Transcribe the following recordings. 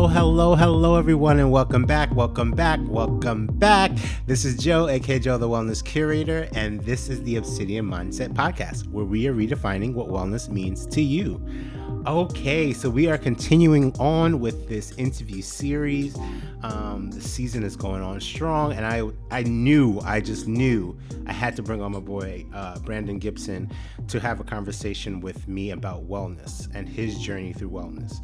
hello, everyone, and welcome back. This is Joe, aka Joe, the Wellness Curator, and this is the Obsidian Mindset Podcast, where we are redefining what wellness means to you. Okay, so we are continuing on with this interview series. The season is going on strong, and I just knew I had to bring on my boy Brandon Gibson to have a conversation with me about wellness and his journey through wellness.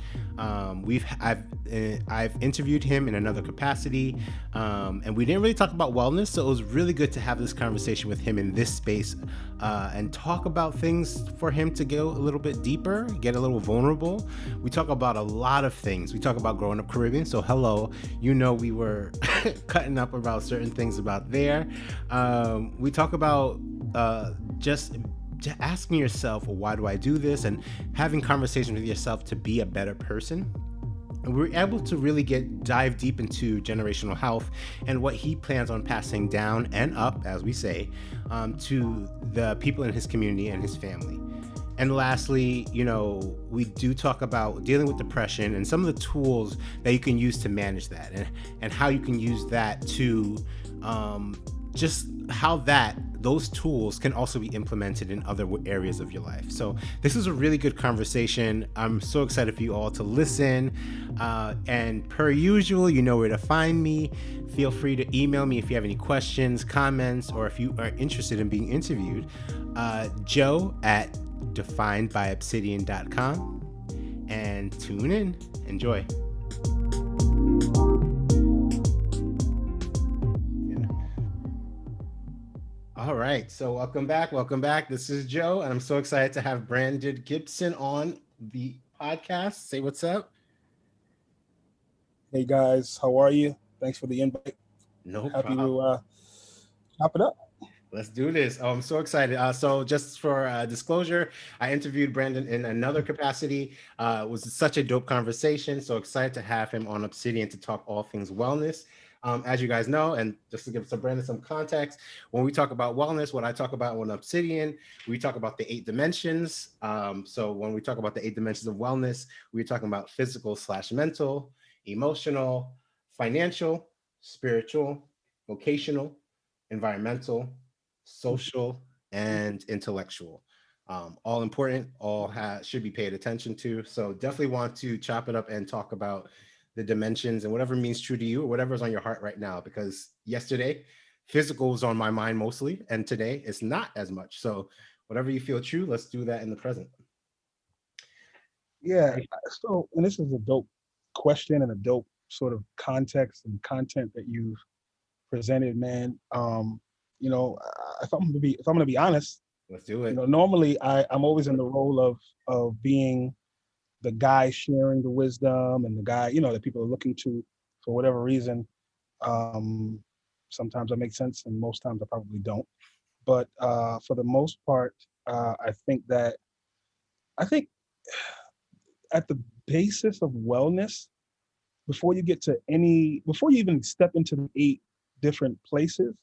I've interviewed him in another capacity, and we didn't really talk about wellness, so it was really good to have this conversation with him in this space and talk about things for him to go a little bit deeper, get a little vulnerable. We talk about a lot of things. We talk about growing up Caribbean, so hello, we were cutting up about certain things about there. We talk about just asking yourself, well, why do I do this? And having conversations with yourself to be a better person. And we're able to really dive deep into generational health and what he plans on passing down and up, as we say, to the people in his community and his family. And lastly, we do talk about dealing with depression and some of the tools that you can use to manage that, and how you can use that to just how those tools can also be implemented in other areas of your life. So this is a really good conversation. I'm so excited for you all to listen. And per usual, you know where to find me. Feel free to email me if you have any questions, comments, or if you are interested in being interviewed. joe@definedbyobsidian.com, and tune in. Enjoy. All right, so welcome back. This is Joe, and I'm so excited to have Brandon Gibson on the podcast. Say what's up. Hey guys, how are you? Thanks for the invite. No Happy problem. to chop it up. Let's do this. Oh, I'm so excited. So just for disclosure, I interviewed Brandon in another capacity. It was such a dope conversation. So excited to have him on Obsidian to talk all things wellness. As you guys know, and just to give Brandon some context, when we talk about wellness, what I talk about on Obsidian, we talk about the 8 dimensions. So when we talk about the 8 dimensions of wellness, we're talking about physical/mental, emotional, financial, spiritual, vocational, environmental, social, and intellectual. All important, should be paid attention to. So definitely want to chop it up and talk about the dimensions and whatever means true to you or whatever's on your heart right now, because yesterday physical was on my mind mostly, and today it's not as much. So whatever you feel true, let's do that in the present. Yeah. So, and this is a dope question and a dope sort of context and content that you've presented, man. If I'm gonna be honest, Let's do it. normally I'm always in the role of being the guy sharing the wisdom and the guy, that people are looking to for whatever reason. Um, Sometimes I make sense, and most times I probably don't. But for the most part, I think at the basis of wellness, before you even step into the 8 different places,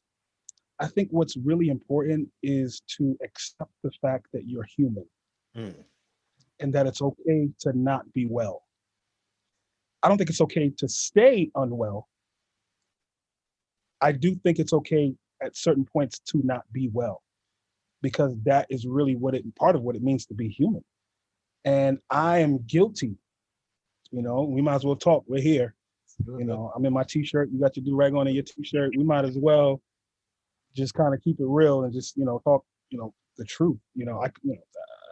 I think what's really important is to accept the fact that you're human Mm. and that it's okay to not be well. I don't think it's okay to stay unwell. I do think it's okay at certain points to not be well, because that is really part of what it means to be human. And I am guilty. We might as well talk. We're here. I'm in my t-shirt. You got your do-rag on in your t-shirt. We might as well just kind of keep it real and just, talk, the truth.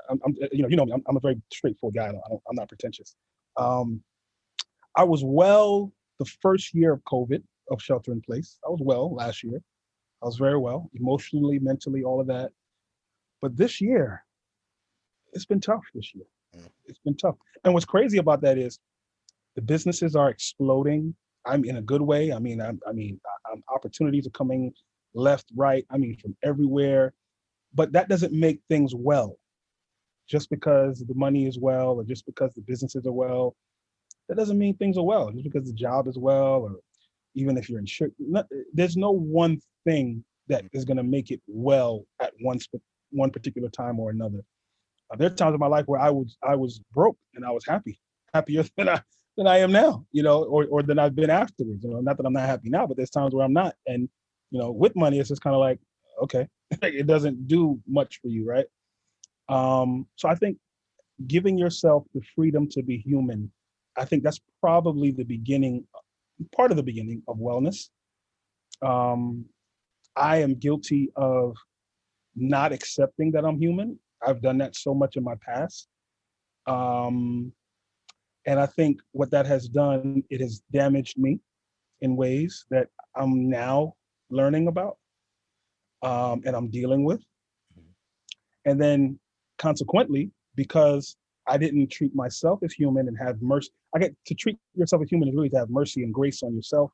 I'm a very straightforward guy. I'm not pretentious. I was well the first year of COVID, of shelter in place. I was well last year. I was very well, emotionally, mentally, all of that. But this year, it's been tough this year. It's been tough. And what's crazy about that is the businesses are exploding. I'm in a good way. Opportunities are coming left, right. From everywhere. But that doesn't make things well. Just because the money is well, or just because the businesses are well, that doesn't mean things are well. Just because the job is well, or even if you're insured, there's no one thing that is going to make it well at one particular time or another. There are times in my life where I was broke and I was happier than than I am now, or than I've been afterwards. Not that I'm not happy now, but there's times where I'm not. And with money, it's just kind of like, okay, like it doesn't do much for you, right? So I think giving yourself the freedom to be human, I think that's probably part of the beginning of wellness. Um, I am guilty of not accepting that I'm human. I've done that so much in my past. Um, and I think what that has done, it has damaged me in ways that I'm now learning about, and I'm dealing with. And then consequently, because I didn't treat myself as human and have mercy, I get to treat yourself as human is really to have mercy and grace on yourself,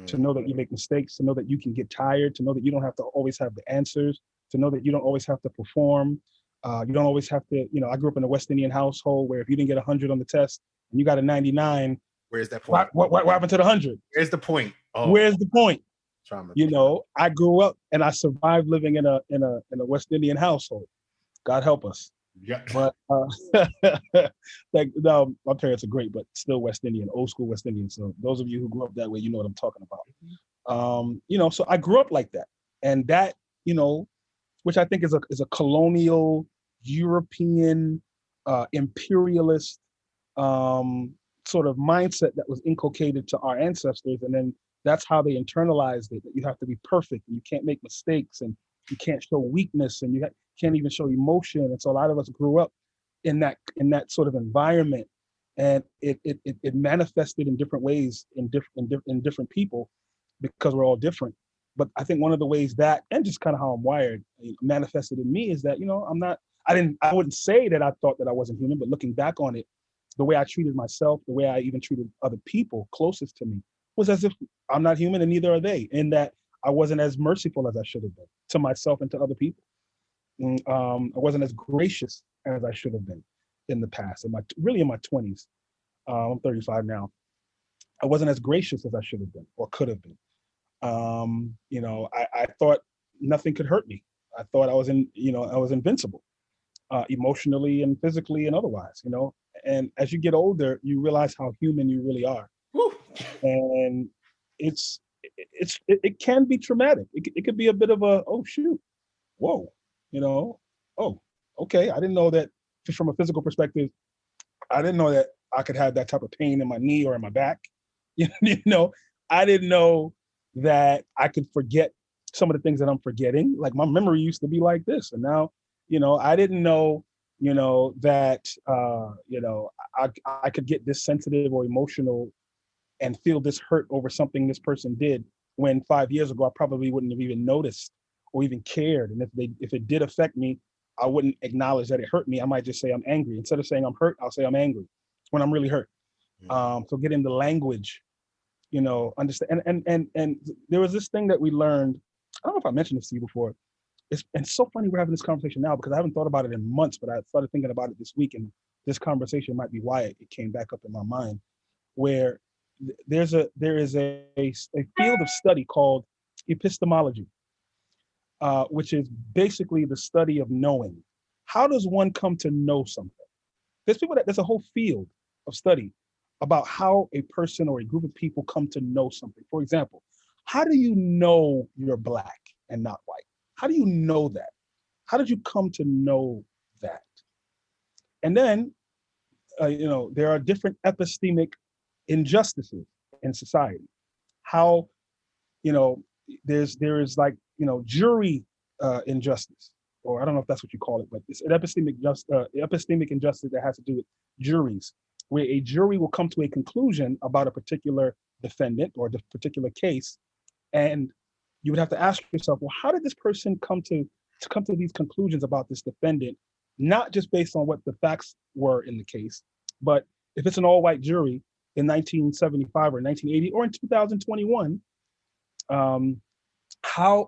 to know that you make mistakes, to know that you can get tired, to know that you don't have to always have the answers, to know that you don't always have to perform. You don't always have to, I grew up in a West Indian household where if you didn't get 100 on the test and you got a 99, where's that point? What happened to the 100? Where's the point? Oh. Where's the point? Trauma. I grew up and I survived living in a West Indian household. God help us. Yeah. But my parents are great, but still West Indian, old school West Indian. So those of you who grew up that way, you know what I'm talking about. So I grew up like that, and that, which I think is a colonial European imperialist sort of mindset that was inculcated to our ancestors, and then that's how they internalized it. That you have to be perfect, and you can't make mistakes, and you can't show weakness, and you can't even show emotion. And so a lot of us grew up in that sort of environment, and it manifested in different ways in different people, because we're all different. But I think one of the ways that, and just kind of how I'm wired, manifested in me is that, I wouldn't say that I thought that I wasn't human, but looking back on it, the way I treated myself, the way I even treated other people closest to me was as if I'm not human and neither are they, in that I wasn't as merciful as I should have been to myself and to other people. I wasn't as gracious as I should have been in the past, in my 20s. I'm 35 now. I wasn't as gracious as I should have been or could have been. I thought nothing could hurt me. I thought I was invincible, emotionally and physically and otherwise, and as you get older, you realize how human you really are. Woo. And it can be traumatic. It could be a bit of a, oh shoot, whoa, oh, okay. I didn't know that, just from a physical perspective, I didn't know that I could have that type of pain in my knee or in my back. I didn't know that I could forget some of the things that I'm forgetting. Like my memory used to be like this, and now, I didn't know, that I could get this sensitive or emotional and feel this hurt over something this person did, when 5 years ago I probably wouldn't have even noticed or even cared. And if it did affect me, I wouldn't acknowledge that it hurt me. I might just say I'm angry. Instead of saying I'm hurt, I'll say I'm angry when I'm really hurt. So getting the language, understand. And there was this thing that we learned. I don't know if I mentioned this to you before. And so funny we're having this conversation now, because I haven't thought about it in months, but I started thinking about it this week, and this conversation might be why it came back up in my mind, where there is a field of study called epistemology, which is basically the study of knowing. How does one come to know something? There's a whole field of study about how a person or a group of people come to know something. For example, how do you know you're Black and not white? How do you know that? How did you come to know that? And then, there are different epistemic injustices in society. How, there is like, jury injustice, or I don't know if that's what you call it, but it's an epistemic injustice that has to do with juries, where a jury will come to a conclusion about a particular defendant or the particular case, and you would have to ask yourself, well, how did this person come to these conclusions about this defendant, not just based on what the facts were in the case, but if it's an all-white jury in 1975 or 1980 or in 2021, how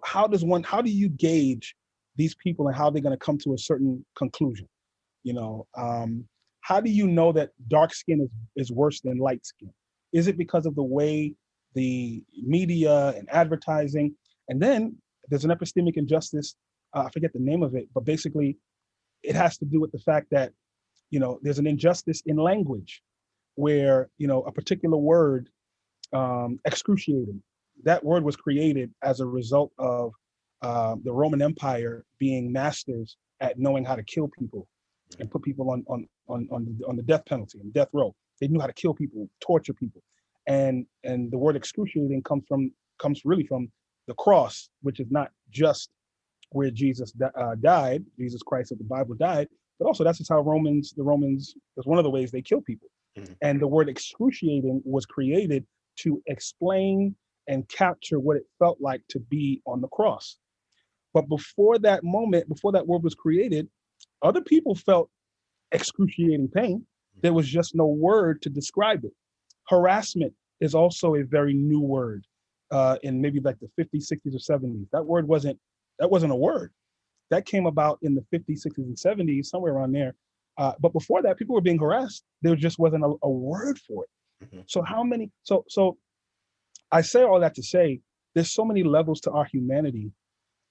do you gauge these people and how they're going to come to a certain conclusion? How do you know that dark skin is worse than light skin? Is it because of the way the media and advertising? And then there's an epistemic injustice, I forget the name of it, but basically it has to do with the fact that, there's an injustice in language, where a particular word, excruciating, that word was created as a result of the Roman Empire being masters at knowing how to kill people and put people on the death penalty and death row. They knew how to kill people, torture people, and the word excruciating comes really from the cross, which is not just where Jesus died, Jesus Christ of the Bible died, but also that's just how the Romans, that's one of the ways they kill people. Mhm. And the word excruciating was created to explain and capture what it felt like to be on the cross. But before that moment, before that word was created, other people felt excruciating pain. There was just no word to describe it. Harassment is also a very new word in maybe like the 50s, 60s, or 70s. That wasn't a word. That came about in the 50s, 60s, and 70s, somewhere around there. But before that, people were being harassed. There just wasn't a word for it. Mhm. So how many? So I say all that to say there's so many levels to our humanity,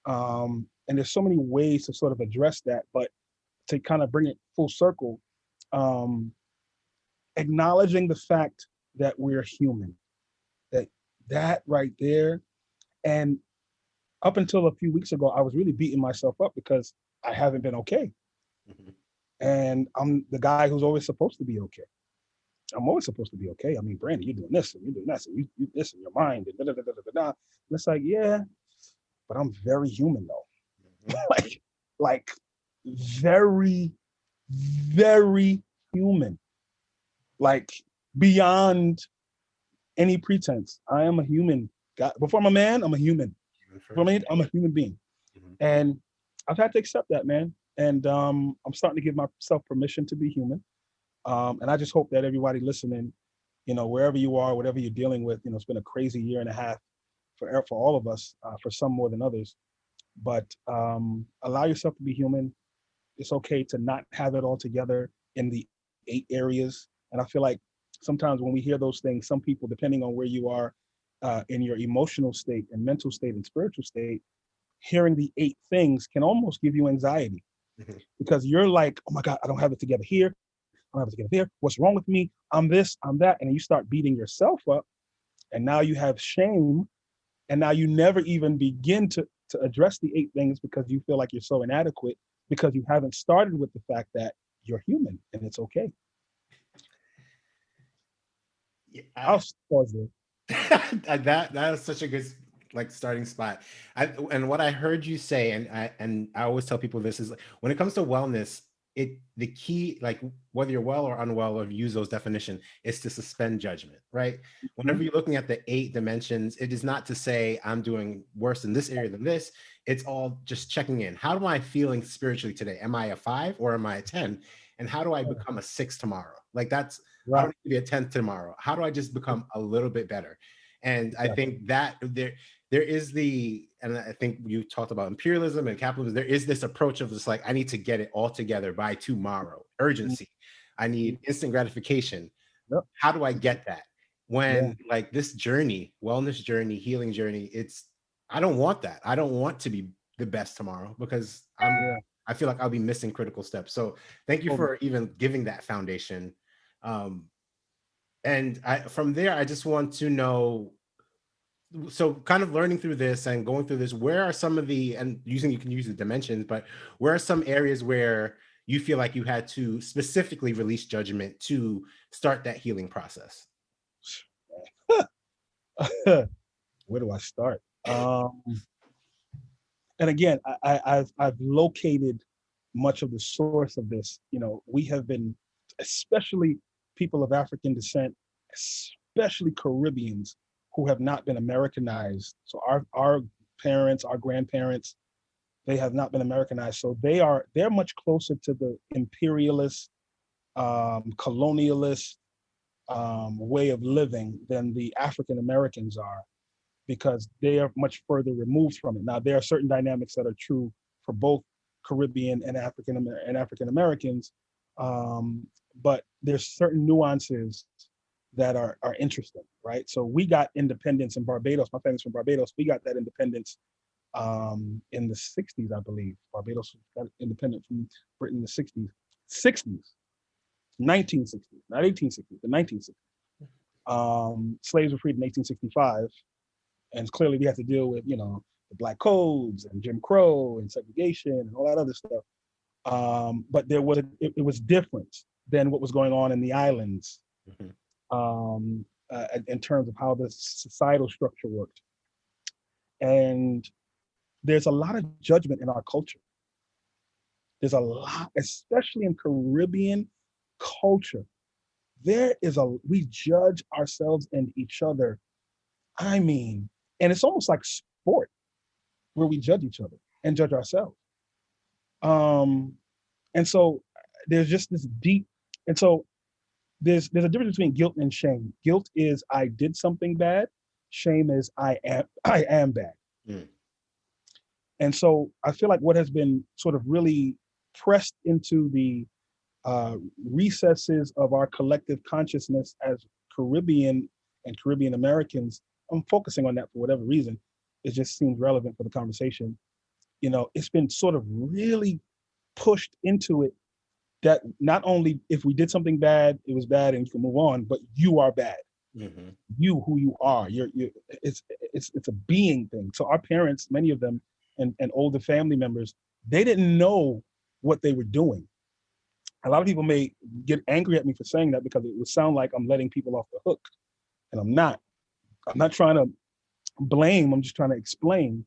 and there's so many ways to sort of address that. But to kind of bring it full circle, um, acknowledging the fact that we're human, that that right there, and up until a few weeks ago, I was really beating myself up because I haven't been okay, Mhm. and I'm the guy who's always supposed to be okay. I'm always supposed to be okay. I mean, Brandon, you're doing this and you're doing that, and you this in your mind, and da da da da da da. And it's like, yeah, but I'm very human though. Mhm. like, like very, very human. Like beyond any pretense. I am a human. God, before I'm a man, I'm a human. Human Before first. I'm a human being, Mhm. and I've had to accept that, man. And I'm starting to give myself permission to be human. And I just hope that everybody listening, wherever you are, whatever you're dealing with, it's been a crazy year and a half for all of us, for some more than others. But allow yourself to be human. It's okay to not have it all together in the 8 areas. And I feel like sometimes when we hear those things, some people, depending on where you are in your emotional state and mental state and spiritual state, hearing the 8 things can almost give you anxiety Mhm. because you're like, oh my God, I don't have it together here. I don't have it together there. What's wrong with me? I'm this, I'm that. And then you start beating yourself up. And now you have shame. And now you never even begin to address the 8 things because you feel like you're so inadequate because you haven't started with the fact that you're human and it's okay. Yeah, I'll pause there. that is such a good like starting spot. And what I heard you say, and I always tell people this is like, when it comes to wellness, the key, like whether you're well or unwell or use those definition, is to suspend judgment, right? Mhm. Whenever you're looking at the 8 dimensions, it is not to say I'm doing worse in this area than this. It's all just checking in. How am I feeling spiritually today? Am I a 5 or am I a 10? And how do I become a 6 tomorrow? Like that's I Right. don't need to be a 10th tomorrow. How do I just become a little bit better? And I Exactly. think that there is and I think you talked about imperialism and capitalism. There is this approach of just like, I need to get it all together by tomorrow. Urgency. I Mhm. need instant gratification. Yep. How do I get that? Yeah. When like this journey, wellness journey, healing journey, I don't want that. I don't want to be the best tomorrow because Yeah. I feel like I'll be missing critical steps. So thank you Totally. for even giving that foundation. Um, and from there, I just want to know, so kind of learning through this and going through this, where are some of and you can use the dimensions, but where are some areas where you feel like you had to specifically release judgment to start that healing process? Where do I start? And again, I've located much of the source of this. We have been, especially people of African descent, especially Caribbeans, who have not been Americanized. So our parents, our grandparents, they have not been Americanized. So they're much closer to the imperialist, colonialist way of living than the African Americans are because they are much further removed from it. Now, there are certain dynamics that are true for both Caribbean and African Americans, but there's certain nuances that are interesting, right? So we got independence in Barbados. My family's from Barbados. We got that independence in the 60s, I believe. Barbados got independent from Britain in the 60s. 60s. 1960, not 1860, the 1960s. Slaves were freed in 1865, and clearly we had to deal with, the black codes and Jim Crow and segregation and all that other stuff. But it was different than what was going on in the islands, in terms of how the societal structure worked. And there's a lot of judgment in our culture. There's a lot, especially in Caribbean culture. We judge ourselves and each other. I mean, and it's almost like sport where we judge each other and judge ourselves. And so there's just this deep, and so there's a difference between guilt and shame. Guilt is I did something bad. Shame is I am bad. Mm. And so I feel like what has been sort of really pressed into the recesses of our collective consciousness as Caribbean and Caribbean Americans, I'm focusing on that for whatever reason, it just seems relevant for the conversation. It's been sort of really pushed into it that not only if we did something bad, it was bad and you can move on, but you are bad. Mm-hmm. You, who you are, it's a being thing. So our parents, many of them, and older family members, they didn't know what they were doing. A lot of people may get angry at me for saying that because it would sound like I'm letting people off the hook, and I'm not. I'm not trying to blame. I'm just trying to explain.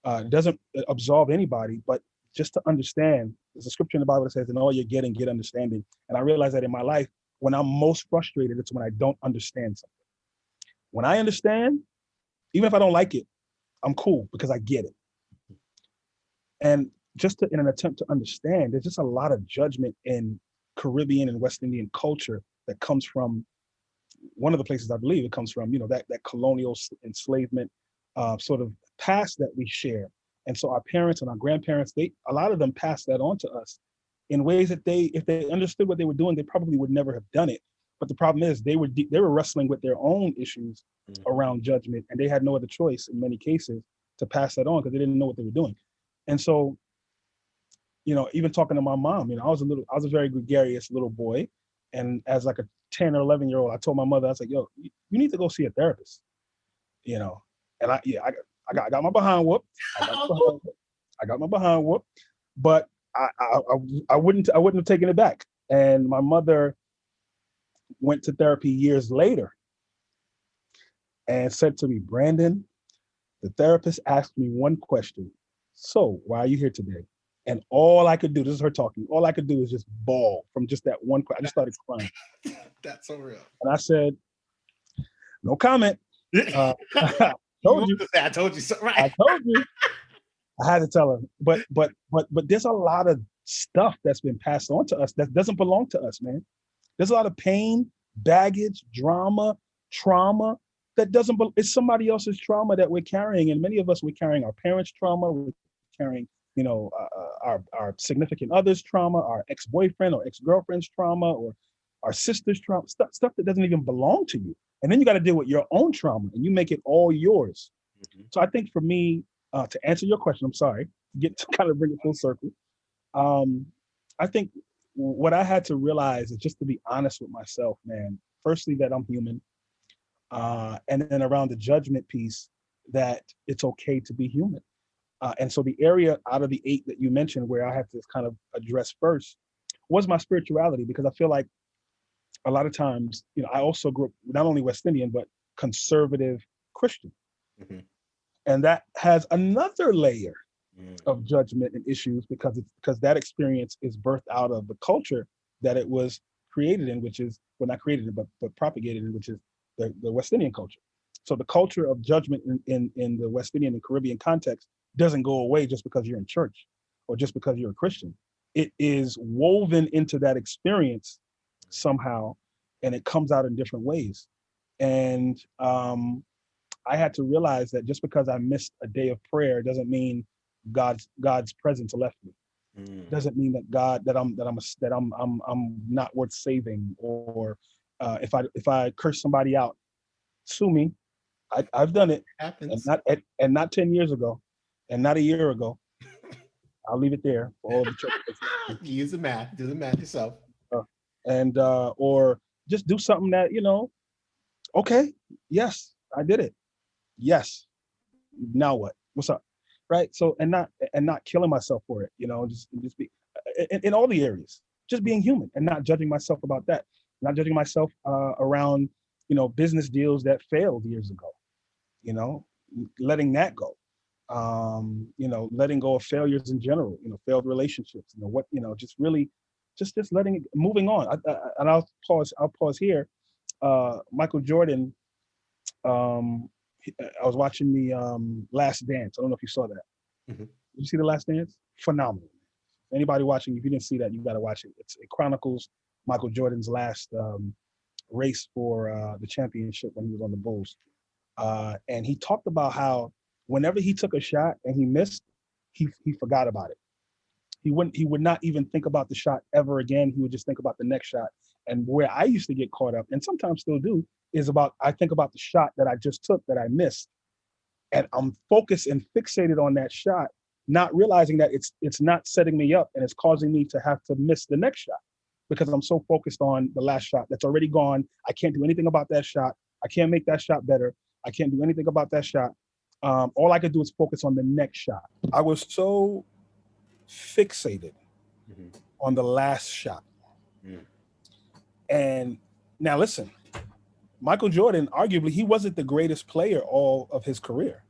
It doesn't absolve anybody, but just to understand. There's a scripture in the Bible that says, "In all you're getting, get understanding." And I realize that in my life, when I'm most frustrated, it's when I don't understand something. When I understand, even if I don't like it, I'm cool because I get it. And just in an attempt to understand, there's just a lot of judgment in Caribbean and West Indian culture that comes from one of the places I believe it comes from, that colonial enslavement sort of past that we share. And so our parents and our grandparents, a lot of them passed that on to us in ways that if they understood what they were doing, they probably would never have done it. But the problem is they were wrestling with their own issues around judgment, and they had no other choice in many cases to pass that on because they didn't know what they were doing. And so, even talking to my mom, I was a very gregarious little boy. And as like a 10 or 11-year-old, I told my mother, I was like, yo, you need to go see a therapist, and I got my behind whooped. I got my behind whooped, but I wouldn't have taken it back. And my mother went to therapy years later and said to me, Brandon, the therapist asked me one question. So why are you here today? And all I could do, this is her talking, all I could do is just bawl from just that one question. I just started crying. That's so real. And I said, no comment. Told you. I told you so. Right. I told you. I had to tell her. But there's a lot of stuff that's been passed on to us that doesn't belong to us, man. There's a lot of pain, baggage, drama, trauma that doesn't belong. It's somebody else's trauma that we're carrying. And many of us, we're carrying our parents' trauma. We're carrying, our significant other's trauma, our ex-boyfriend or ex-girlfriend's trauma, or our sister's trauma, stuff that doesn't even belong to you. And then you got to deal with your own trauma and you make it all yours. Mm-hmm. So I think for me, to answer your question, I'm sorry, to kind of bring it full circle. I think what I had to realize is just to be honest with myself, man. Firstly, that I'm human. And then around the judgment piece, that it's okay to be human. And so the area out of the 8 that you mentioned where I have to kind of address first was my spirituality, because I feel like a lot of times, I also grew up not only West Indian, but conservative Christian. Mm-hmm. And that has another layer of judgment and issues because that experience is birthed out of the culture that it was created in, which is, well, not created in, but propagated in, which is the West Indian culture. So the culture of judgment in the West Indian and Caribbean context doesn't go away just because you're in church or just because you're a Christian. It is woven into that experience somehow, and it comes out in different ways. And I had to realize that just because I missed a day of prayer doesn't mean God's presence left me. Doesn't mean that I'm not worth saving, or if I curse somebody out, sue me. I've done it. Happens. And not 10 years ago, and not a year ago. I'll leave it there for all the churches. Use the math. Do the math yourself. and or just do something that, okay, yes, I did it. Yes, now what? What's up? Right. So and not killing myself for it. Just be in all the areas. Just being human and not judging myself about that. Not judging myself around business deals that failed years ago. You know, letting that go. Letting go of failures in general. Failed relationships. Just really, just letting it, moving on. And I'll pause. I'll pause here. Michael Jordan. Um, I was watching the Last Dance. I don't know if you saw that. Mhm. Did you see the Last Dance? Phenomenal. Anybody watching, if you didn't see that, you got to watch it. It chronicles Michael Jordan's last race for the championship when he was on the Bulls, and he talked about how whenever he took a shot and he missed, he forgot about it. He would not even think about the shot ever again. He would just think about the next shot. And where I used to get caught up, and sometimes still do, is I think about the shot that I just took that I missed, and I'm focused and fixated on that shot, not realizing that it's not setting me up and it's causing me to have to miss the next shot because I'm so focused on the last shot that's already gone. I can't do anything about that shot. I can't make that shot better. I can't do anything about that shot. All I could do is focus on the next shot. I was so fixated Mhm. on the last shot. Mm. And now listen, Michael Jordan, arguably, he wasn't the greatest player all of his career.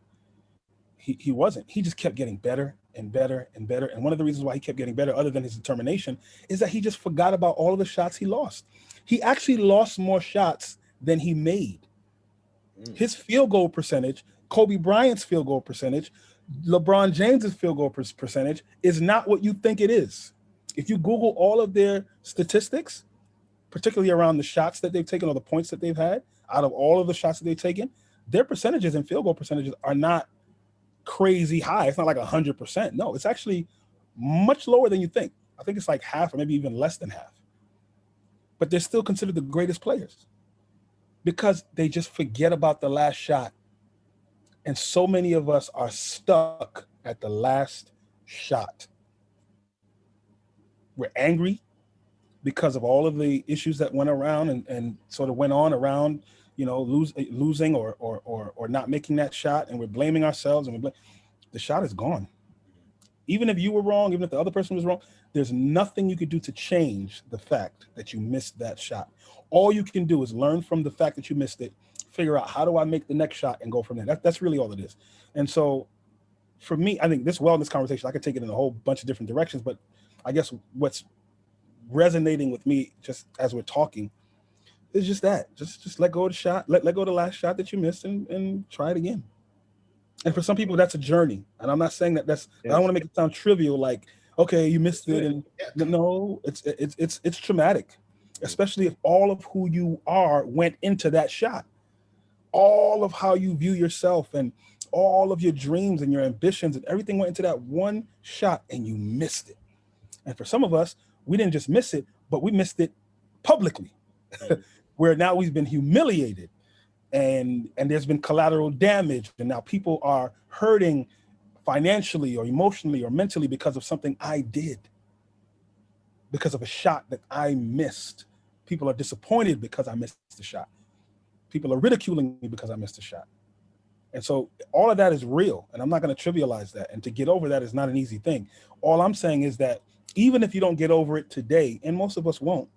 He wasn't. He just kept getting better and better and better. And one of the reasons why he kept getting better, other than his determination, is that he just forgot about all of the shots he lost. He actually lost more shots than he made. Mm. His field goal percentage, Kobe Bryant's field goal percentage, LeBron James's field goal percentage is not what you think it is. If you Google all of their statistics, particularly around the shots that they've taken or the points that they've had, out of all of the shots that they've taken, their percentages and field goal percentages are not crazy high. It's not like 100%. No, it's actually much lower than you think. I think it's like half or maybe even less than half. But they're still considered the greatest players because they just forget about the last shot. And so many of us are stuck at the last shot. We're angry because of all of the issues that went around and sort of went on around, losing or not making that shot, and we're blaming ourselves, and the shot is gone. Even if you were wrong, even if the other person was wrong, there's nothing you could do to change the fact that you missed that shot. All you can do is learn from the fact that you missed it, figure out how do I make the next shot and go from there. That's really all it is. And so for me, I think this wellness conversation, I could take it in a whole bunch of different directions, but I guess what's resonating with me just as we're talking is just that. Just let go of the shot, let go of the last shot that you missed and try it again. And for some people, that's a journey. And I'm not saying that I don't want to make it sound trivial, like, okay, you missed it. And no, it's traumatic, especially if all of who you are went into that shot. All of how you view yourself and all of your dreams and your ambitions and everything went into that one shot and you missed it. And for some of us, we didn't just miss it, but we missed it publicly, where now we've been humiliated and there's been collateral damage. And now people are hurting financially or emotionally or mentally because of something I did, because of a shot that I missed. People are disappointed because I missed the shot. People are ridiculing me because I missed a shot. And so all of that is real, and I'm not going to trivialize that. And to get over that is not an easy thing. All I'm saying is that even if you don't get over it today, and most of us won't,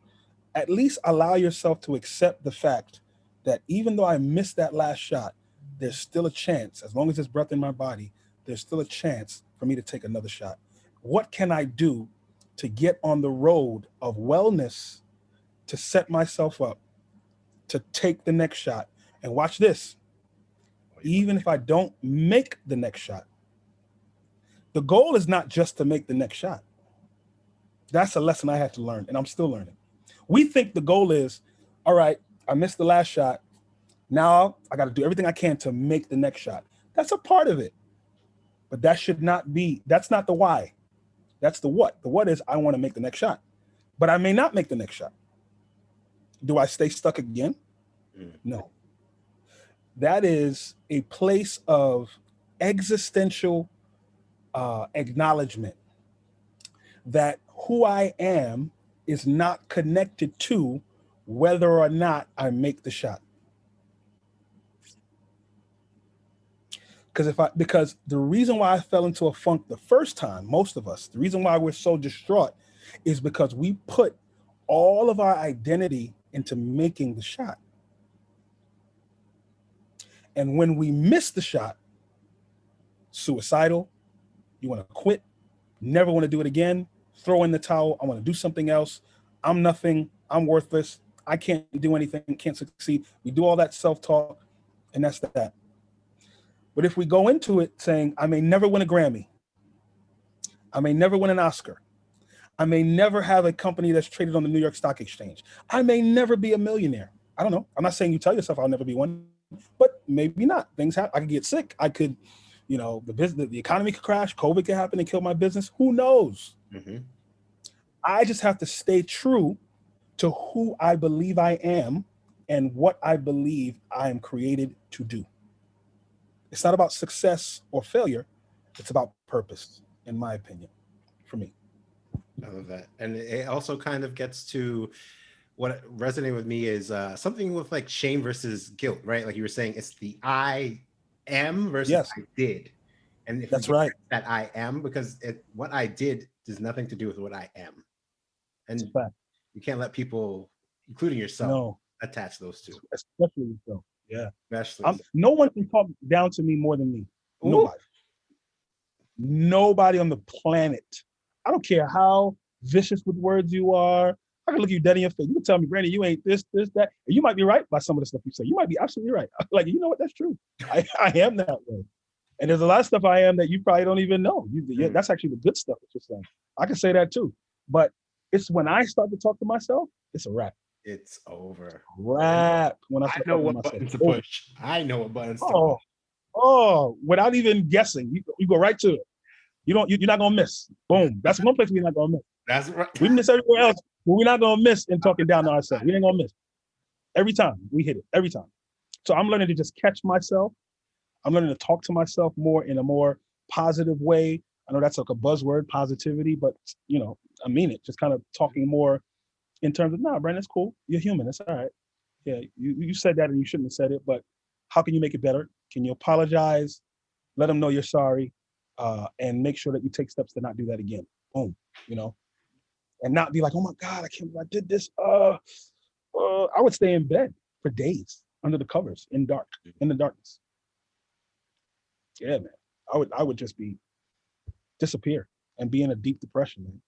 at least allow yourself to accept the fact that even though I missed that last shot, there's still a chance, as long as there's breath in my body, there's still a chance for me to take another shot. What can I do to get on the road of wellness to set myself up to take the next shot? And watch this. Even if I don't make the next shot, the goal is not just to make the next shot. That's a lesson I had to learn, and I'm still learning. We think the goal is, all right, I missed the last shot. Now I got to do everything I can to make the next shot. That's a part of it. But that's not the why. That's the what. The what is I want to make the next shot. But I may not make the next shot. Do I stay stuck again? No. That is a place of existential acknowledgement that who I am is not connected to whether or not I make the shot. Because the reason why I fell into a funk the first time, most of us, the reason why we're so distraught is because we put all of our identity into making the shot. And when we miss the shot, suicidal, you want to quit, never want to do it again, throw in the towel, I want to do something else, I'm nothing, I'm worthless, I can't do anything, can't succeed. We do all that self-talk, and that's that. But if we go into it saying, I may never win a Grammy, I may never win an Oscar, I may never have a company that's traded on the New York Stock Exchange, I may never be a millionaire. I don't know. I'm not saying you tell yourself I'll never be one, but maybe not. Things happen. I could get sick. I could, the economy could crash. COVID could happen and kill my business. Who knows? Mm-hmm. I just have to stay true to who I believe I am and what I believe I am created to do. It's not about success or failure. It's about purpose, in my opinion, for me. I love that. And it also kind of gets to what resonated with me is something with like shame versus guilt, right? Like you were saying, it's the I am versus I did. And if that's right, that I am, because what I did does nothing to do with what I am. And you can't let people, including yourself, attach those two. Especially yourself. Yeah. Especially. No one can talk down to me more than me. Nobody. Nobody on the planet. I don't care how vicious with words you are. I can look you dead in your face. You can tell me, Brandon, you ain't this, that. And you might be right by some of the stuff you say. You might be absolutely right. Like, you know what? That's true. I am that way. And there's a lot of stuff I am that you probably don't even know. That's actually the good stuff that you're saying. I can say that too. But it's when I start to talk to myself, it's a wrap. It's over. Wrap. When I know what buttons to push. I know what buttons to push. Oh, without even guessing, you go right to it. You're not gonna miss. Boom. That's one place we're not gonna miss. That's right. We miss everywhere else, but we're not gonna miss in talking down to ourselves. We ain't gonna miss. Every time we hit it, every time. So I'm learning to just catch myself. I'm learning to talk to myself more in a more positive way. I know that's like a buzzword, positivity, but I mean it. Just kind of talking more in terms of, nah, Brandon, it's cool. You're human. It's all right. Yeah, you said that and you shouldn't have said it, but how can you make it better? Can you apologize? Let them know you're sorry, and make sure that you take steps to not do that again. Boom, and not be like, oh my God, I can't believe I did this. I would stay in bed for days under the covers in the darkness. Yeah, man, I would just disappear and be in a deep depression, man.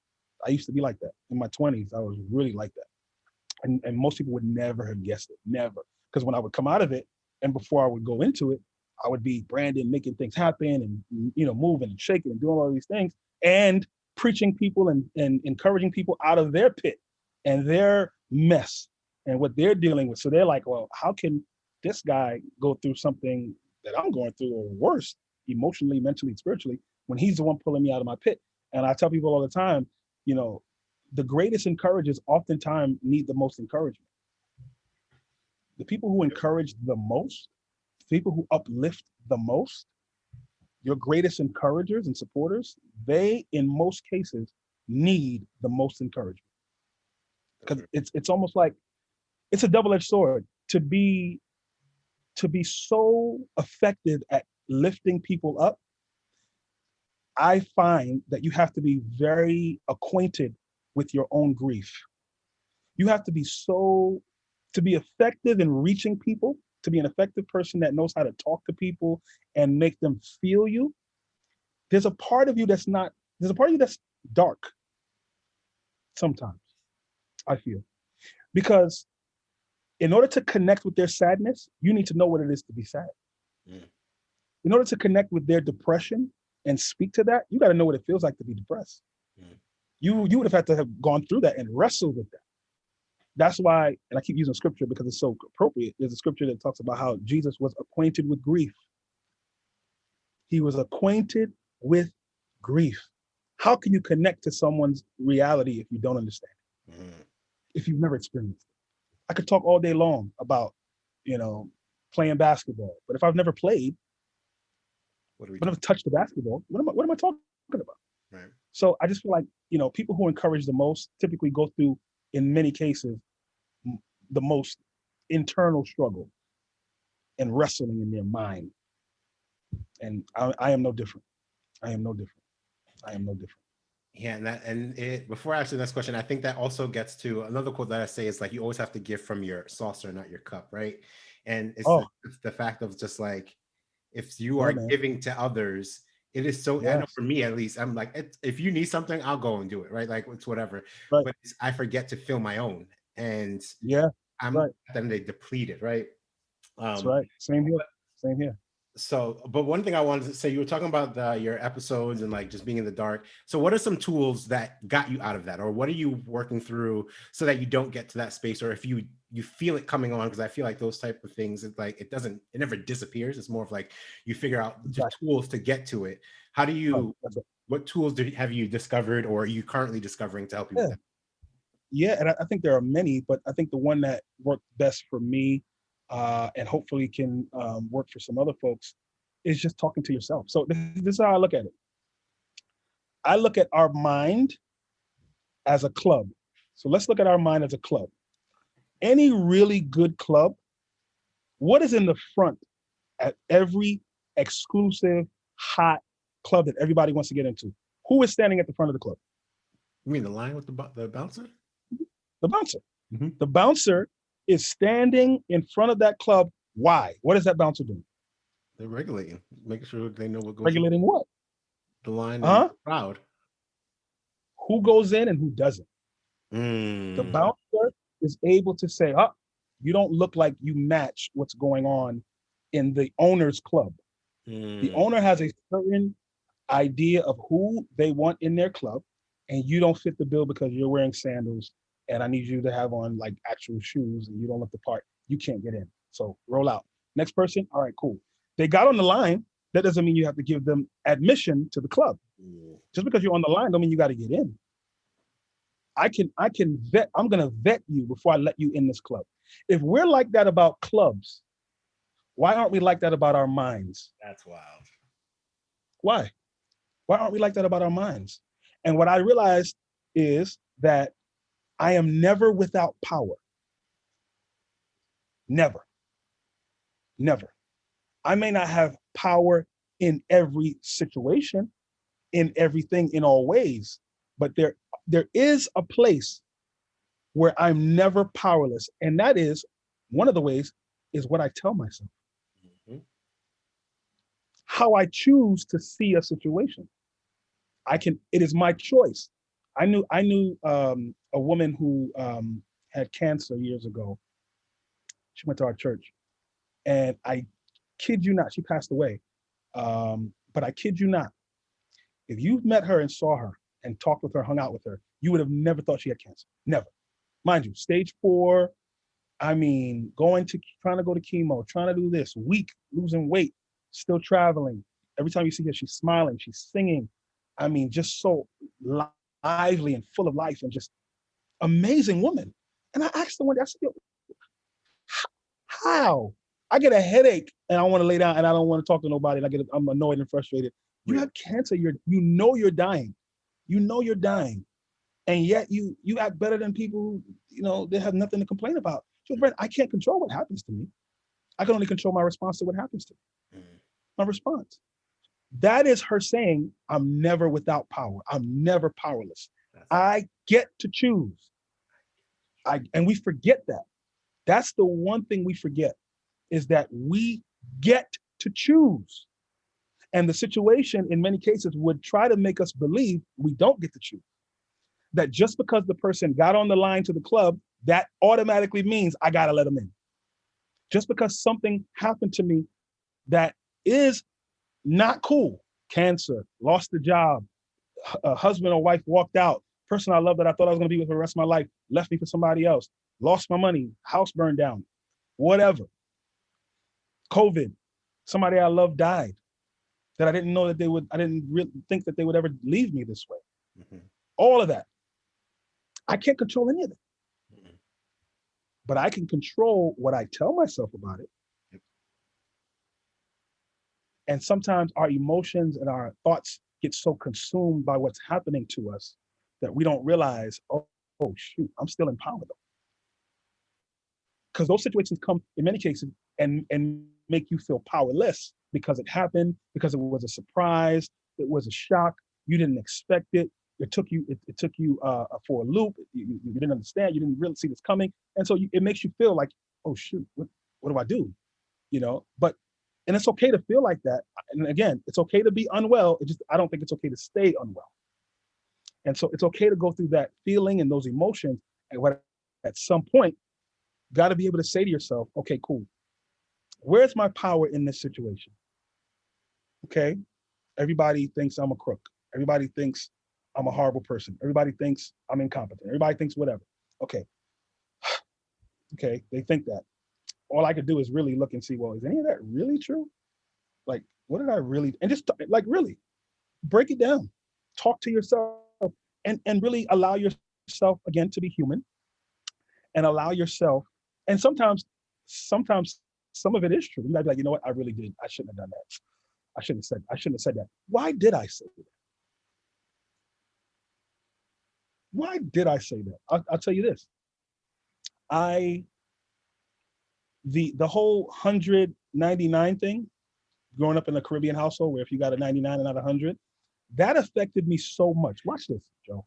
I used to be like that. In my 20s, I was really like that. And most people would never have guessed it, never. Because when I would come out of it, and before I would go into it, I would be Brandon making things happen and, moving and shaking and doing all these things and preaching people and encouraging people out of their pit and their mess and what they're dealing with. So they're like, well, how can this guy go through something that I'm going through or worse, emotionally, mentally, spiritually, when he's the one pulling me out of my pit? And I tell people all the time, the greatest encouragers oftentimes need the most encouragement. The people who encourage the most, people who uplift the most, your greatest encouragers and supporters, they, in most cases, need the most encouragement. Because it's almost like, it's a double-edged sword. To be so effective at lifting people up, I find that you have to be very acquainted with your own grief. You have to be to be effective in reaching people, to be an effective person that knows how to talk to people and make them feel you. There's a part of you that's dark sometimes, I feel. Because in order to connect with their sadness, you need to know what it is to be sad. Mm. In order to connect with their depression and speak to that, you got to know what it feels like to be depressed. Mm. You would have had to have gone through that and wrestled with that. That's why, and I keep using scripture because it's so appropriate. There's a scripture that talks about how Jesus was acquainted with grief. He was acquainted with grief. How can you connect to someone's reality if you don't understand it? Mm. If you've never experienced it? I could talk all day long about, playing basketball, but if I've never played, if I've never touched the basketball, what am I talking about? Right. So I just feel like, people who encourage the most typically go through in many cases, the most internal struggle and wrestling in their mind. And I am no different. I am no different. I am no different. Yeah, and it before I answer this question, I think that also gets to another quote that I say is like you always have to give from your saucer, not your cup, right? And Oh, it's the fact of just like if you yeah, are man. giving to others, it is so. I know Yes. for me at least, I'm like, if you need something, I'll go and do it, right? Like it's whatever. Right. But I forget to fill my own, and Yeah. I'm Right. then they depleted, right? That's Um, right. Same here. Same here. so, but one thing I wanted to say, you were talking about your episodes and like just being in the dark. So, what are some tools that got you out of that, or what are you working through so that you don't get to that space, or if you feel it coming on? Because I feel like those type of things, it's like it never disappears. It's more of like you figure out just Exactly. tools to get to it. How do Right. you? That's it. What tools have you discovered, or are you currently discovering to help you with Yeah. that? Yeah. And I think there are many, but I think the one that worked best for me, and hopefully can work for some other folks, is just talking to yourself. So this is how I look at it. I look at our mind as a club. So let's look at our mind as a club. Any really good club, what is in the front at every exclusive, hot club that everybody wants to get into? Who is standing at the front of the club? You mean the line with the bouncer? The bouncer. Mm-hmm. The bouncer is standing in front of that club. Why? What is that bouncer doing? They're regulating, making sure they know what goes on Regulating what? the line and Huh? the crowd. Who goes in and who doesn't? The Mm. bouncer is able to say, oh, you don't look like you match what's going on in the owner's club. The Mm. owner has a certain idea of who they want in their club, and you don't fit the bill because you're wearing sandals, and I need you to have on like actual shoes, and you don't look the part. You can't get in. So roll out. Next person. All right, cool. They got on the line. That doesn't mean you have to give them admission to the club. Mm. Just because you're on the line, don't mean you got to get in. I can vet. I'm gonna vet you before I let you in this club. If we're like that about clubs, why aren't we like that about our minds? That's wild. Why? Why aren't we like that about our minds? And what I realized is that I am never without power. Never, never. I may not have power in every situation, in everything, in all ways, but there is a place where I'm never powerless. And that is one of the ways is what I tell myself, Mhm. how I choose to see a situation. It is my choice. I knew a woman who had cancer years ago. She went to our church, and I kid you not, she passed away. But I kid you not, if you met her and saw her and talked with her, hung out with her, you would have never thought she had cancer. Never. Mind you, stage 4. I mean, trying to go to chemo, trying to do this, weak, losing weight, still traveling. Every time you see her, she's smiling, she's singing. I mean, just so lively and full of life and just amazing woman. And I asked her one day, I said, "Yo, how? I get a headache and I want to lay down and I don't want to talk to nobody and I'm annoyed and frustrated. You Real. have cancer, you're dying. You know you're dying. And yet you act better than people who, they have nothing to complain about. She goes, Brent, I can't control what happens to me. I can only control my response to what happens to me. Mm. My response. That is her saying, I'm never without power. I'm never powerless. That's I get to choose. And we forget that. That's the one thing we forget is that we get to choose. And the situation in many cases would try to make us believe we don't get to choose. That just because the person got on the line to the club, that automatically means I got to let them in. Just because something happened to me that is not cool, cancer, lost the job, a husband or wife walked out, person I love that I thought I was going to be with for the rest of my life, left me for somebody else, lost my money, house burned down, whatever. COVID, somebody I love died that I didn't know that I didn't really think that they would ever leave me this way. Mhm. All of that. I can't control any of it, Mhm. but I can control what I tell myself about it. Yep. And sometimes our emotions and our thoughts get so consumed by what's happening to us that we don't realize, oh, oh shoot, I'm still in power though. Because those situations come in many cases and make you feel powerless because it happened, because it was a surprise, it was a shock, you didn't expect it. It took you for a loop. You didn't understand. You didn't really see this coming, and so it makes you feel like, oh shoot, what do I do? But and it's okay to feel like that. And again, it's okay to be unwell. I don't think it's okay to stay unwell. And so it's okay to go through that feeling and those emotions. And what at some point, got to be able to say to yourself, okay, cool. Where's my power in this situation? Okay. Everybody thinks I'm a crook. Everybody thinks I'm a horrible person. Everybody thinks I'm incompetent. Everybody thinks whatever. Okay. Okay. They think that. All I could do is really look and see, well, is any of that really true? Like, what did I really, and just like really break it down, talk to yourself and really allow yourself again to be human and allow yourself. And sometimes some of it is true. You might be like, you know what? I really did. I shouldn't have done that. I shouldn't have said that. Why did I say that? Why did I say that? I'll tell you this. The whole 199 thing, growing up in a Caribbean household where if you got a 99 and not 100, that affected me so much. Watch this, Joe.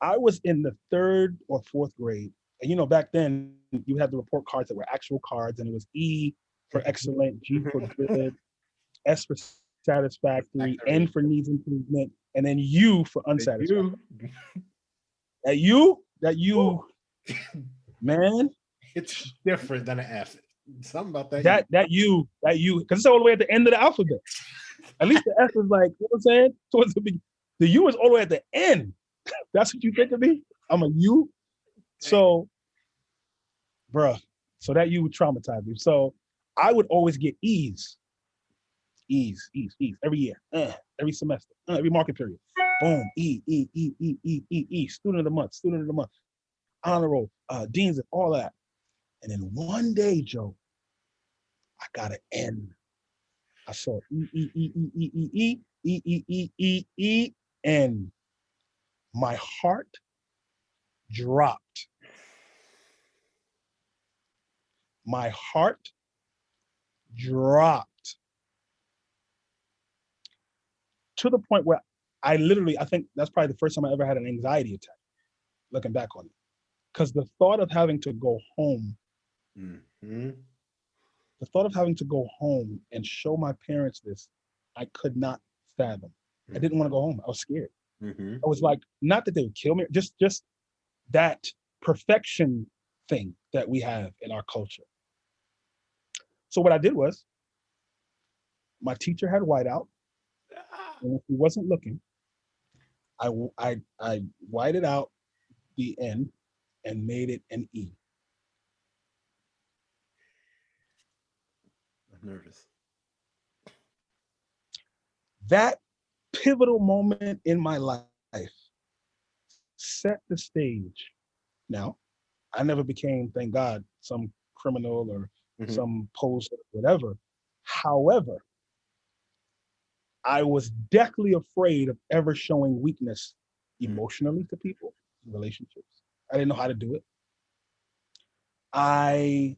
I was in the 3rd or 4th grade. And back then you had the report cards that were actual cards, and it was E for excellent, G for good, S for satisfactory, N for needs improvement, and then U for unsatisfactory. That you, man. It's different than an F. Something about that. That U, because it's all the way at the end of the alphabet. At least the F is like, you know what I'm saying? Towards the U is all the way at the end. That's what you think of me? I'm a U. So, bruh, so that U would traumatize me. So I would always get E's every year, every semester, every market period. Boom, E. Student of the month, honor roll, deans, and all that. And then one day, Joe, I got an N. I saw E, N. My heart dropped. My heart dropped to the point where I think that's probably the first time I ever had an anxiety attack, looking back on it. Because the thought of having to go home, and show my parents this, I could not fathom. I didn't want to go home. I was scared. I was like, not that they would kill me, just that perfection thing that we have in our culture. So what I did was, my teacher had whiteout, and if he wasn't looking, I whited out the N and made it an E. I'm nervous. That pivotal moment in my life set the stage. Now, I never became, thank God, some criminal or some poser, whatever. However, I was deathly afraid of ever showing weakness emotionally to people in relationships. I didn't know how to do it. I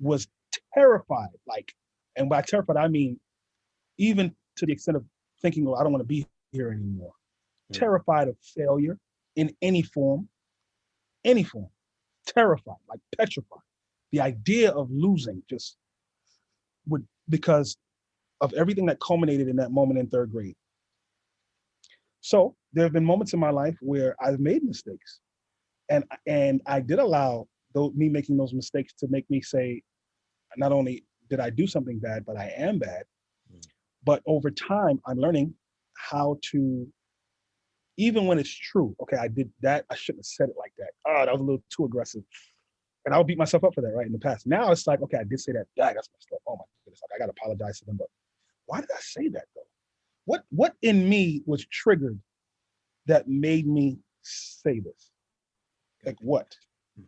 was terrified, and by terrified, I mean, even to the extent of thinking, oh, I don't want to be here anymore. Terrified of failure in any form, terrified, like petrified. The idea of losing just would, because of everything that culminated in that moment in 3rd grade. So there have been moments in my life where I've made mistakes, and I did allow me making those mistakes to make me say, not only did I do something bad, but I am bad. But over time, I'm learning how to, even when it's true, okay, I did that, I shouldn't have said it like that. Oh, that was a little too aggressive. And I would beat myself up for that, right, in the past. Now it's like, okay, I did say that. That's messed up. Oh my goodness, I got to apologize to them. But why did I say that though? What in me was triggered that made me say this? Like what?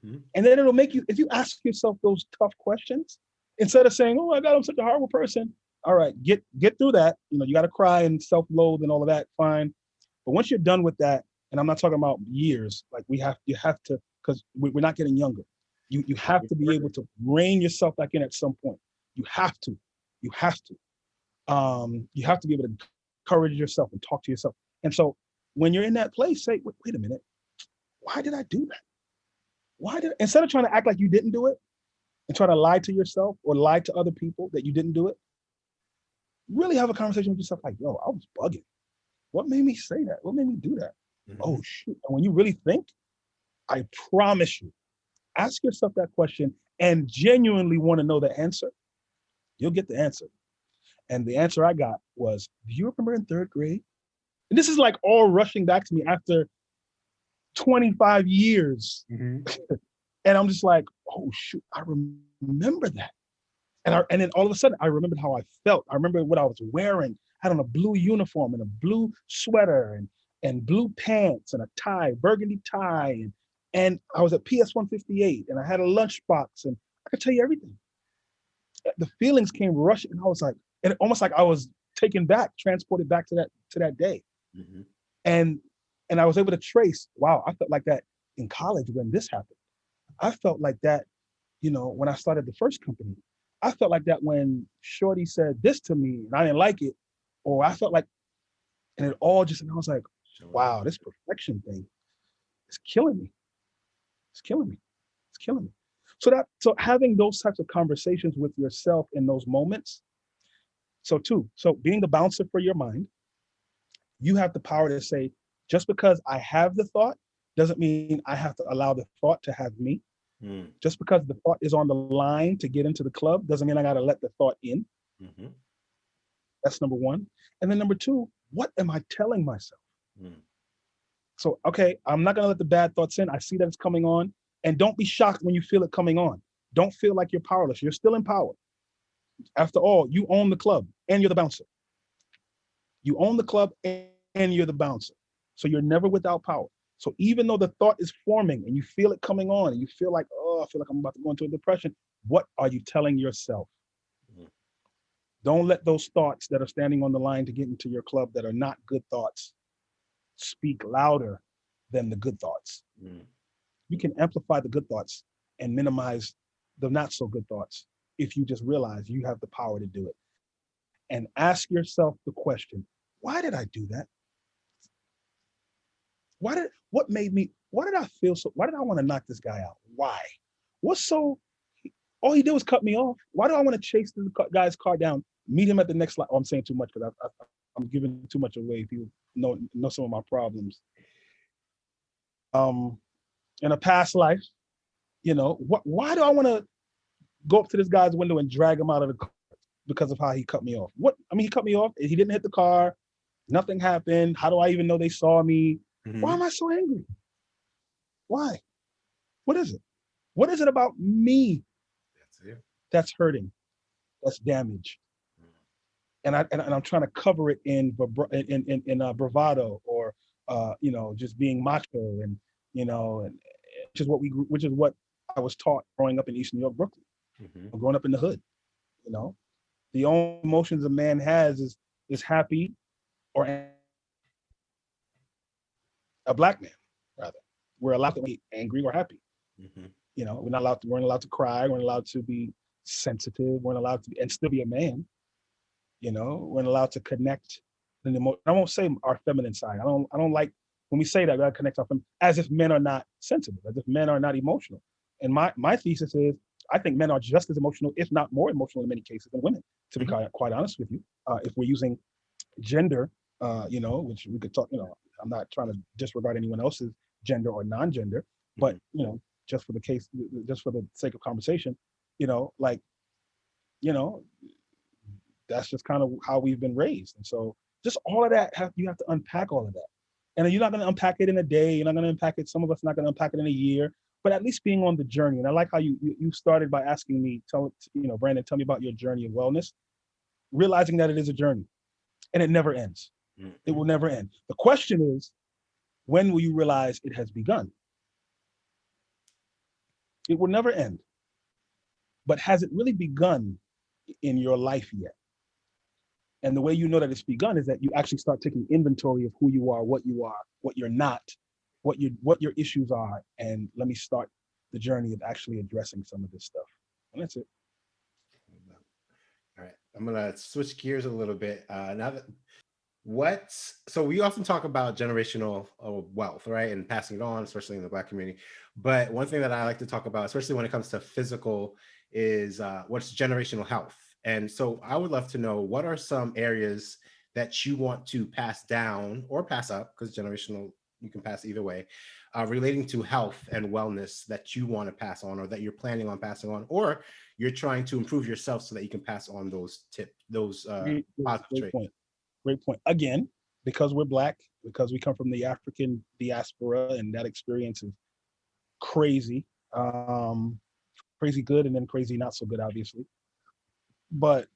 And then it'll make you, if you ask yourself those tough questions, instead of saying, oh my God, I'm such a horrible person. All right, get through that. You got to cry and self-loathe and all of that, fine. But once you're done with that, And I'm not talking about years. Like you have to, because we're not getting younger. You have to be able to rein yourself back in at some point. You have to. You have to. You have to be able to encourage yourself and talk to yourself. And so when you're in that place, say, wait a minute, why did I do that? Why did, instead of trying to act like you didn't do it and try to lie to yourself or lie to other people that you didn't do it, really have a conversation with yourself like, yo, I was bugging. What made me say that? What made me do that? Oh shoot. And when you really think, I promise you, ask yourself that question and genuinely want to know the answer, you'll get the answer. And the answer I got was, do you remember in third grade? And this is like all rushing back to me after 25 years. And I'm just like, oh shoot, I remember that. And then all of a sudden I remembered how I felt. I remember what I was wearing. I had on a blue uniform and a blue sweater and blue pants and a tie, burgundy tie. And I was at PS 158 and I had a lunchbox and I could tell you everything. The feelings came rushing and I was like, and almost like I was taken back, transported back to that day. And I was able to trace, wow, I felt like that in college when this happened. I felt like that, when I started the first company. I felt like that when Shorty said this to me and I didn't like it, or I felt like, and it all just, and I was like, wow, this perfection thing is killing me. It's killing me. It's killing me. So having those types of conversations with yourself in those moments. So being the bouncer for your mind, you have the power to say, just because I have the thought doesn't mean I have to allow the thought to have me. Just because the thought is on the line to get into the club doesn't mean I got to let the thought in. That's number one. And then number two, what am I telling myself? So, okay, I'm not going to let the bad thoughts in. I see that it's coming on. And don't be shocked when you feel it coming on. Don't feel like you're powerless. You're still in power. After all, you own the club and you're the bouncer. You own the club and you're the bouncer. So you're never without power. So even though the thought is forming and you feel it coming on and you feel like, oh, I feel like I'm about to go into a depression, what are you telling yourself? Don't let those thoughts that are standing on the line to get into your club that are not good thoughts speak louder than the good thoughts. You can amplify the good thoughts and minimize the not so good thoughts if you just realize you have the power to do it. And ask yourself the question, why did I do that? Why did I feel so, why did I want to knock this guy out? Why? All he did was cut me off. Why do I want to chase the guy's car down, meet him at the next line? Oh, I'm saying too much because I'm giving too much away if you know some of my problems. In a past life, why do I want to go up to this guy's window and drag him out of the car because of how he cut me off? He cut me off. He didn't hit the car. Nothing happened. How do I even know they saw me? Why am I so angry? Why? What is it? What is it about me that's hurting, that's damaged? And I'm trying to cover it in bravado or just being macho and which is what I was taught growing up in East New York, Brooklyn. Growing up in the hood, the only emotions a man has is happy or a black man, rather. We're allowed to be angry or happy. We're not allowed to cry. We're not allowed to be sensitive. We're not allowed to be, and still be a man. We're not allowed to connect. I won't say our feminine side. I don't like when we say that we gotta connect our feminine, as if men are not sensitive, as if men are not emotional. And my thesis is, I think men are just as emotional, if not more emotional in many cases than women, to be quite honest with you. If we're using gender, which we could talk, I'm not trying to disregard anyone else's gender or non-gender, but, just for the sake of conversation, that's just kind of how we've been raised. And so just all of that, you have to unpack all of that. And you're not going to unpack it in a day. You're not going to unpack it. Some of us not going to unpack it in a year, but at least being on the journey. And I like how you started by asking me, Brandon, tell me about your journey of wellness, realizing that it is a journey and it never ends. It will never end. The question is, when will you realize it has begun? It will never end. But has it really begun in your life yet? And the way you know that it's begun is that you actually start taking inventory of who you are, what you're not, what your issues are, and let me start the journey of actually addressing some of this stuff. And that's it. All right, I'm gonna switch gears a little bit. Now that so we often talk about generational wealth, right, and passing it on, especially in the Black community. But one thing that I like to talk about, especially when it comes to physical, is what's generational health. And so I would love to know, what are some areas that you want to pass down or pass up, because generational, you can pass either way, relating to health and wellness, that you want to pass on, or that you're planning on passing on, or you're trying to improve yourself so that you can pass on those those positive Great traits. point. Great point. Again, because we're black, because we come from the African diaspora, and that experience is crazy, crazy good, and then crazy not so good, obviously. But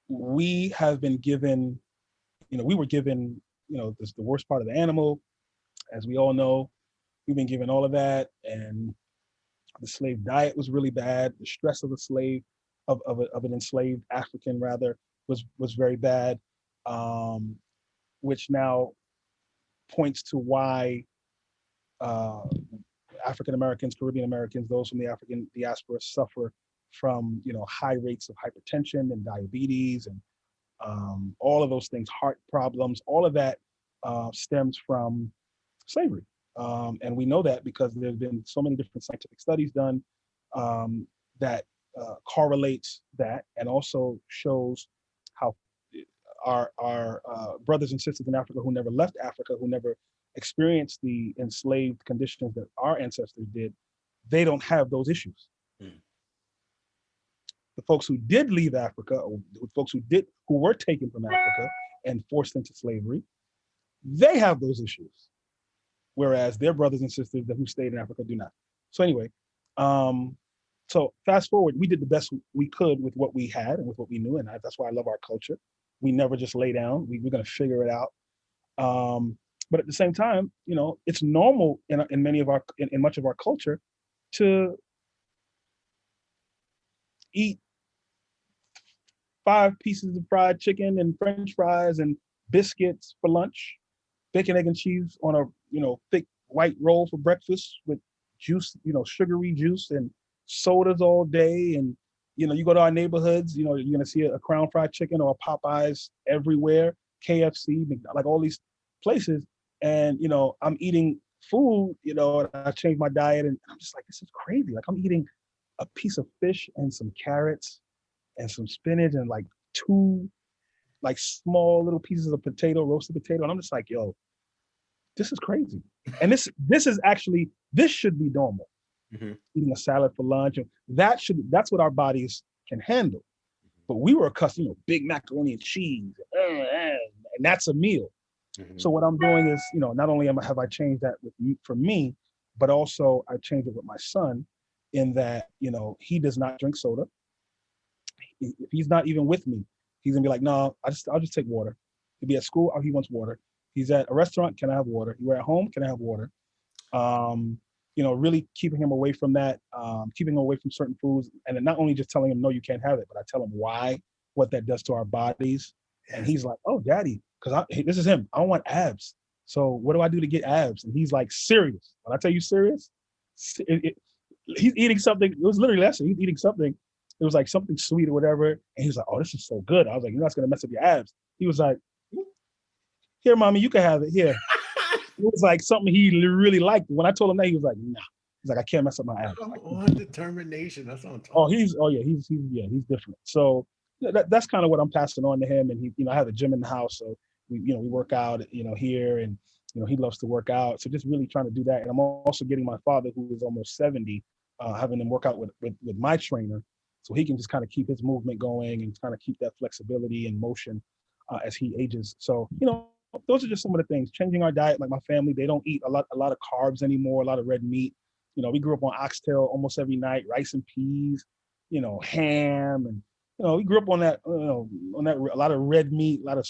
we have been given, we were given, this, the worst part of the animal, as we all know. We've been given all of that, and the slave diet was really bad. The stress of a slave, of an enslaved African rather, was very bad, um, which now points to why uh, African Americans, Caribbean Americans, those from the African diaspora suffer from high rates of hypertension and diabetes, and all of those things, heart problems, all of that stems from slavery. And we know that because there's been so many different scientific studies done that correlates that, and also shows how our brothers and sisters in Africa who never left Africa, who never experienced the enslaved conditions that our ancestors did, they don't have those issues. Mm. The folks who did leave Africa, or the folks who were taken from Africa and forced into slavery, they have those issues, whereas their brothers and sisters who stayed in Africa do not. So anyway, so fast forward, we did the best we could with what we had and with what we knew, and that's why I love our culture. We never just lay down. We're going to figure it out. But at the same time, it's normal in many of in much of our culture to eat 5 pieces of fried chicken and French fries and biscuits for lunch, bacon, egg, and cheese on a thick white roll for breakfast with juice, sugary juice and sodas all day. And you go to our neighborhoods, you're gonna see a Crown Fried Chicken or a Popeyes everywhere, KFC, like all these places. And I'm eating food, and I changed my diet, and I'm just like, this is crazy. Like, I'm eating a piece of fish and some carrots and some spinach and like 2 like small little pieces of potato, roasted potato, and I'm just like, yo, this is crazy. And this should be normal. Mm-hmm. Eating a salad for lunch, and that's what our bodies can handle. But we were accustomed, big macaroni and cheese, and that's a meal. Mm-hmm. So what I'm doing is, not only have I changed that for me, but also I changed it with my son, in that he does not drink soda. If he's not even with me, he's gonna be like, no, I'll just take water. He'll be at school, he wants water. He's at a restaurant, can I have water? We're at home, can I have water? Really keeping him away from that, keeping him away from certain foods, and then not only just telling him, no, you can't have it, but I tell him why, what that does to our bodies. And he's like, oh, daddy, because this is him. I don't want abs. So what do I do to get abs? And he's like, serious. When I tell you serious, he's eating something. It was literally last year. He's eating something. It was like something sweet or whatever. And he was like, oh, this is so good. I was like, you're not going to mess up your abs. He was like, here, mommy, you can have it. Here. It was like something he really liked. When I told him that, he was like, nah. He's like, I can't mess up my abs. Come on, determination. That's what I'm talking. He's different. So that's kind of what I'm passing on to him. And he, I have a gym in the house, so we work out, here, and he loves to work out. So just really trying to do that. And I'm also getting my father, who is almost 70, having him work out with my trainer, so he can just kind of keep his movement going and kind of keep that flexibility and motion as he ages. So those are just some of the things. Changing our diet, like my family, they don't eat a lot of carbs anymore, a lot of red meat. We grew up on oxtail almost every night, rice and peas, ham, and we grew up on that, a lot of red meat, a lot of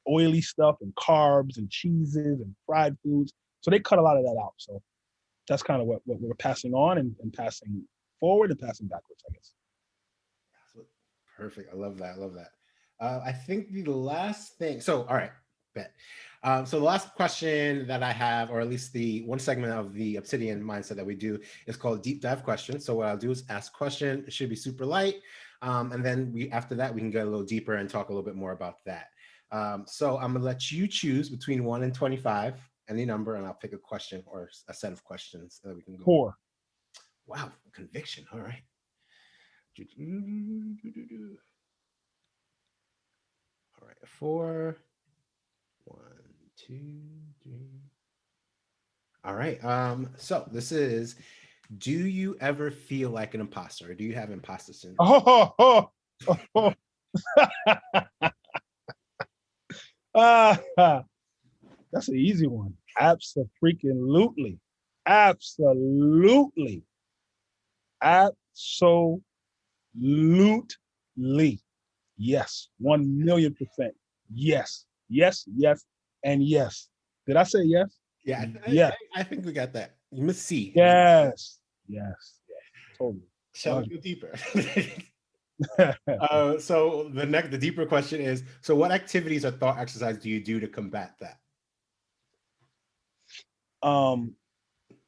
oily stuff and carbs and cheeses and fried foods. So they cut a lot of that out. So that's kind of what we're passing on and passing forward and passing backwards, I guess. Perfect. I love that. I think the last thing. So, all right. Bet. So the last question that I have, or at least the one segment of the Obsidian mindset that we do, is called deep dive questions. So what I'll do is ask a question. It should be super light, and then after that we can get a little deeper and talk a little bit more about that. So I'm gonna let you choose between 1 and 25, any number, and I'll pick a question or a set of questions that we can go. 4. Wow, conviction. All right. All right, 4. 1, 2, 3. All right. So this is, do you ever feel like an imposter, or do you have imposter syndrome? Oh. That's an easy one. Absolutely. Absolutely. Absolutely. Yes. 1,000,000%. Yes. Yes. Yes. And yes. Did I say yes? Yeah, Yeah. I think we got that. You must see. Yes. Yes. Totally. Shall we go deeper? So the deeper question is, so what activities or thought exercise do you do to combat that?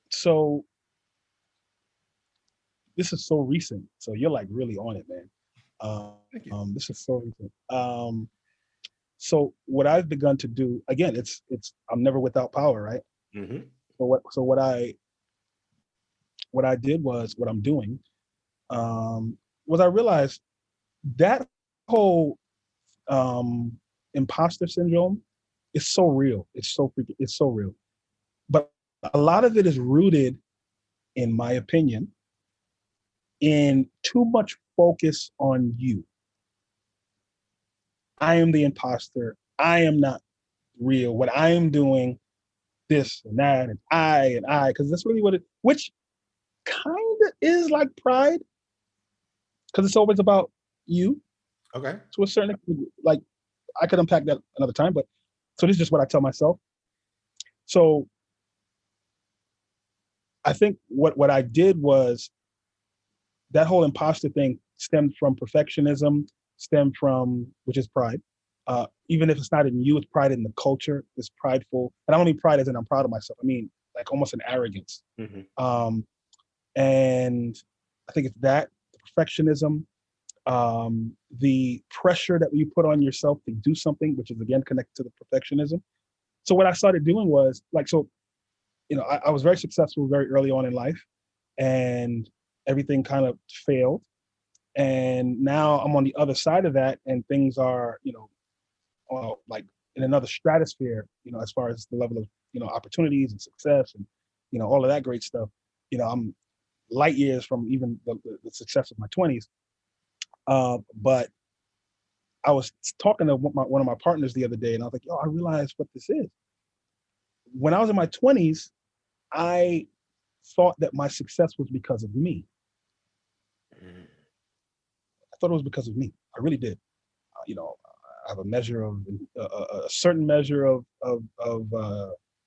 So this is so recent. So you're like really on it, man. Thank you. This is so recent. So what I've begun to do, again, it's I'm never without power, right? Mm-hmm. So what I did was, what I'm doing, was I realized that whole imposter syndrome is so real. It's so real. But a lot of it is rooted, in my opinion, in too much focus on you. I am the imposter. I am not real. What I am doing, this and that, and I, because that's really what it, which kind of is like pride, because it's always about you. Okay. To a certain extent, like, I could unpack that another time, but so this is just what I tell myself. So I think what I did was, that whole imposter thing stemmed from perfectionism, stemmed from, which is pride. Even if it's not in you, it's pride in the culture. It's prideful, and I don't mean pride as in I'm proud of myself. I mean like almost an arrogance. Mm-hmm. And I think it's that, the perfectionism, the pressure that you put on yourself to do something, which is again connected to the perfectionism. So what I started doing was, like, so, I was very successful very early on in life, and everything kind of failed. And now I'm on the other side of that, and things are, like in another stratosphere, as far as the level of, opportunities and success and, all of that great stuff. I'm light years from even the success of my 20s. But I was talking to one of my partners the other day, and I was like, yo, I realized what this is. When I was in my 20s, I thought that my success was because of me. I thought it was because of me. I really did. I have a measure of a certain measure of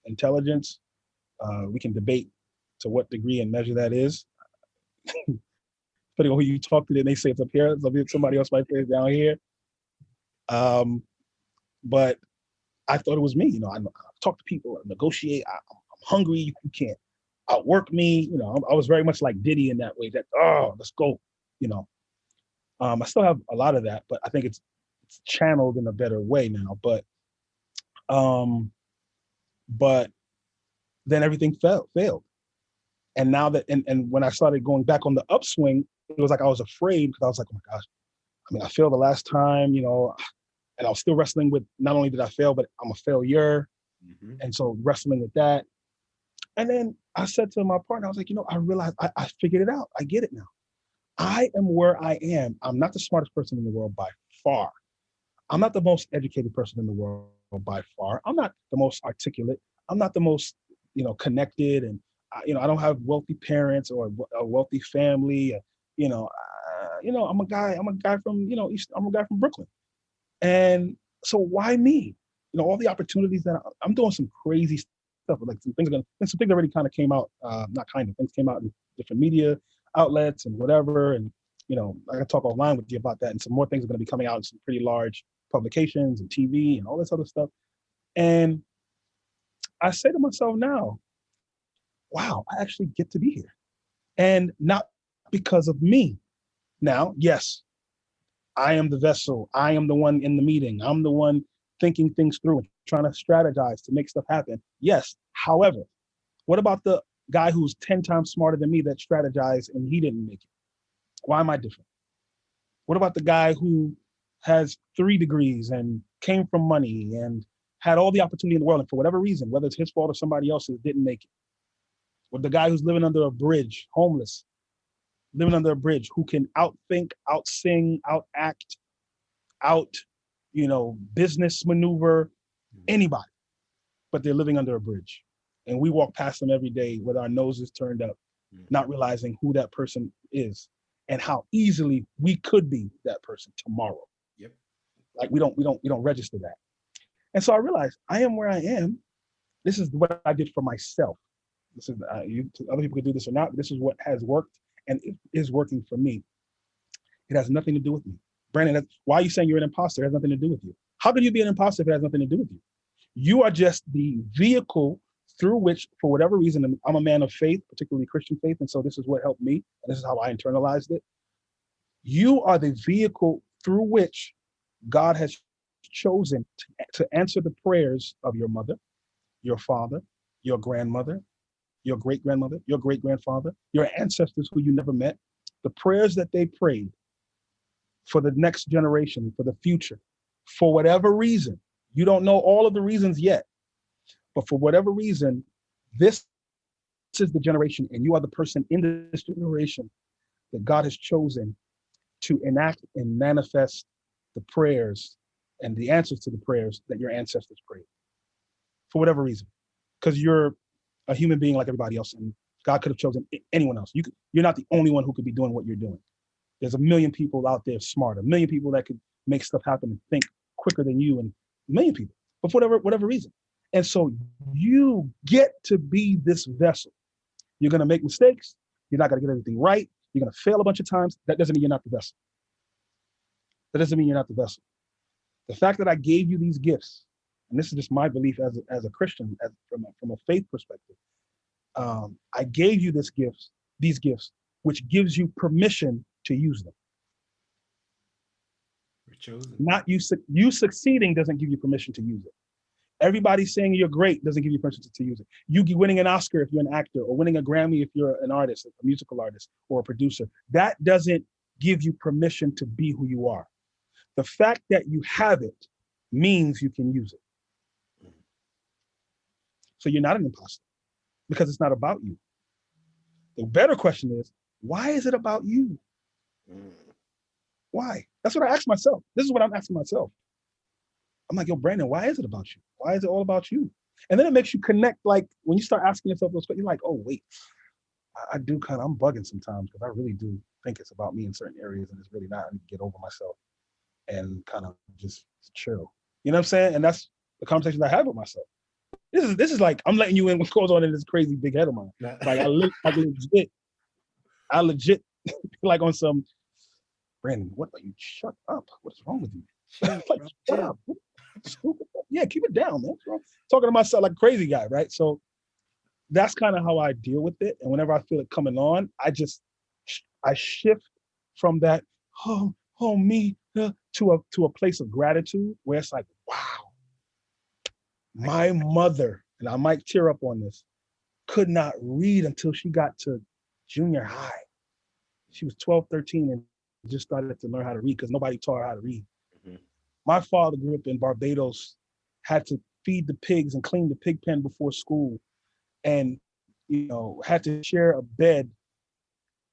intelligence. We can debate to what degree and measure that is. Depending on who you talk to, then they say it's up here. Somebody else might say it's down here. But I thought it was me. I talk to people, I negotiate. I'm hungry. You can't outwork me. I was very much like Diddy in that way. That, let's go. I still have a lot of that, but I think it's channeled in a better way now. But then everything failed. And now that, and when I started going back on the upswing, it was like I was afraid, because I was like, oh my gosh, I failed the last time, and I was still wrestling with, not only did I fail, but I'm a failure. Mm-hmm. And so wrestling with that. And then I said to my partner, I was like, I realized I figured it out. I get it now. I am where I am. I'm not the smartest person in the world by far. I'm not the most educated person in the world by far. I'm not the most articulate. I'm not the most, connected. And, I don't have wealthy parents or a wealthy family. I'm a guy from, I'm a guy from Brooklyn. And so why me? All the opportunities that I'm doing, some crazy stuff. Like some things already kind of came out, things came out in different media outlets and whatever. And, I can talk offline with you about that. And some more things are going to be coming out in some pretty large publications and TV and all this other stuff. And I say to myself now, wow, I actually get to be here. And not because of me. Now, yes, I am the vessel. I am the one in the meeting. I'm the one thinking things through and trying to strategize to make stuff happen. Yes. However, what about the guy who's 10 times smarter than me that strategized and he didn't make it? Why am I different? What about the guy who has 3 degrees and came from money and had all the opportunity in the world and for whatever reason, whether it's his fault or somebody else's, didn't make it? Or the guy who's living under a bridge, homeless, living under a bridge, who can outthink, outsing, outact, out, business maneuver anybody, but they're living under a bridge. And we walk past them every day with our noses turned up, not realizing who that person is and how easily we could be that person tomorrow. Yep. Like we don't register that. And so I realized I am where I am. This is what I did for myself. This is other people could do this or not, but this is what has worked and it is working for me. It has nothing to do with me. Brandon, why are you saying you're an imposter? It has nothing to do with you. How can you be an imposter if it has nothing to do with you? You are just the vehicle through which, for whatever reason, I'm a man of faith, particularly Christian faith, and so this is what helped me, and this is how I internalized it. You are the vehicle through which God has chosen to answer the prayers of your mother, your father, your grandmother, your great-grandmother, your great-grandfather, your ancestors who you never met, the prayers that they prayed for the next generation, for the future, for whatever reason. You don't know all of the reasons yet, but for whatever reason, this is the generation, and you are the person in this generation that God has chosen to enact and manifest the prayers and the answers to the prayers that your ancestors prayed, for whatever reason. Because you're a human being like everybody else, and God could have chosen anyone else. You're not the only one who could be doing what you're doing. There's a million people out there smart, a million people that could make stuff happen and think quicker than you, and a million people, but for whatever reason. And so you get to be this vessel. You're going to make mistakes. You're not going to get everything right. You're going to fail a bunch of times. That doesn't mean you're not the vessel. That doesn't mean you're not the vessel. The fact that I gave you these gifts, and this is just my belief as a Christian, from a faith perspective, I gave you these gifts, which gives you permission to use them. We're chosen. Not you succeeding doesn't give you permission to use it. Everybody saying you're great doesn't give you permission to use it. You winning an Oscar if you're an actor, or winning a Grammy if you're an artist, a musical artist, or a producer, that doesn't give you permission to be who you are. The fact that you have it means you can use it. So you're not an imposter because it's not about you. The better question is, why is it about you? Why? That's what I ask myself. This is what I'm asking myself. I'm like, yo, Brandon, why is it about you? Why is it all about you? And then it makes you connect. Like when you start asking yourself those questions, you're like, oh, wait, I'm bugging sometimes because I really do think it's about me in certain areas, and it's really not. I need to get over myself and kind of just chill. You know what I'm saying? And that's the conversations I have with myself. This is like, I'm letting you in what goes on in this crazy big head of mine. Like I legit like on some, Brandon, what are you? Shut up. What's wrong with you? Like, shut up. Stupid. Yeah, keep it down, man. Talking to myself like a crazy guy, right? So that's kind of how I deal with it. And whenever I feel it coming on, I shift from that, me, to a place of gratitude where it's like, wow, my mother, and I might tear up on this, could not read until she got to junior high. She was 12, 13 and just started to learn how to read because nobody taught her how to read. Mm-hmm. My father grew up in Barbados, had to feed the pigs and clean the pig pen before school, and had to share a bed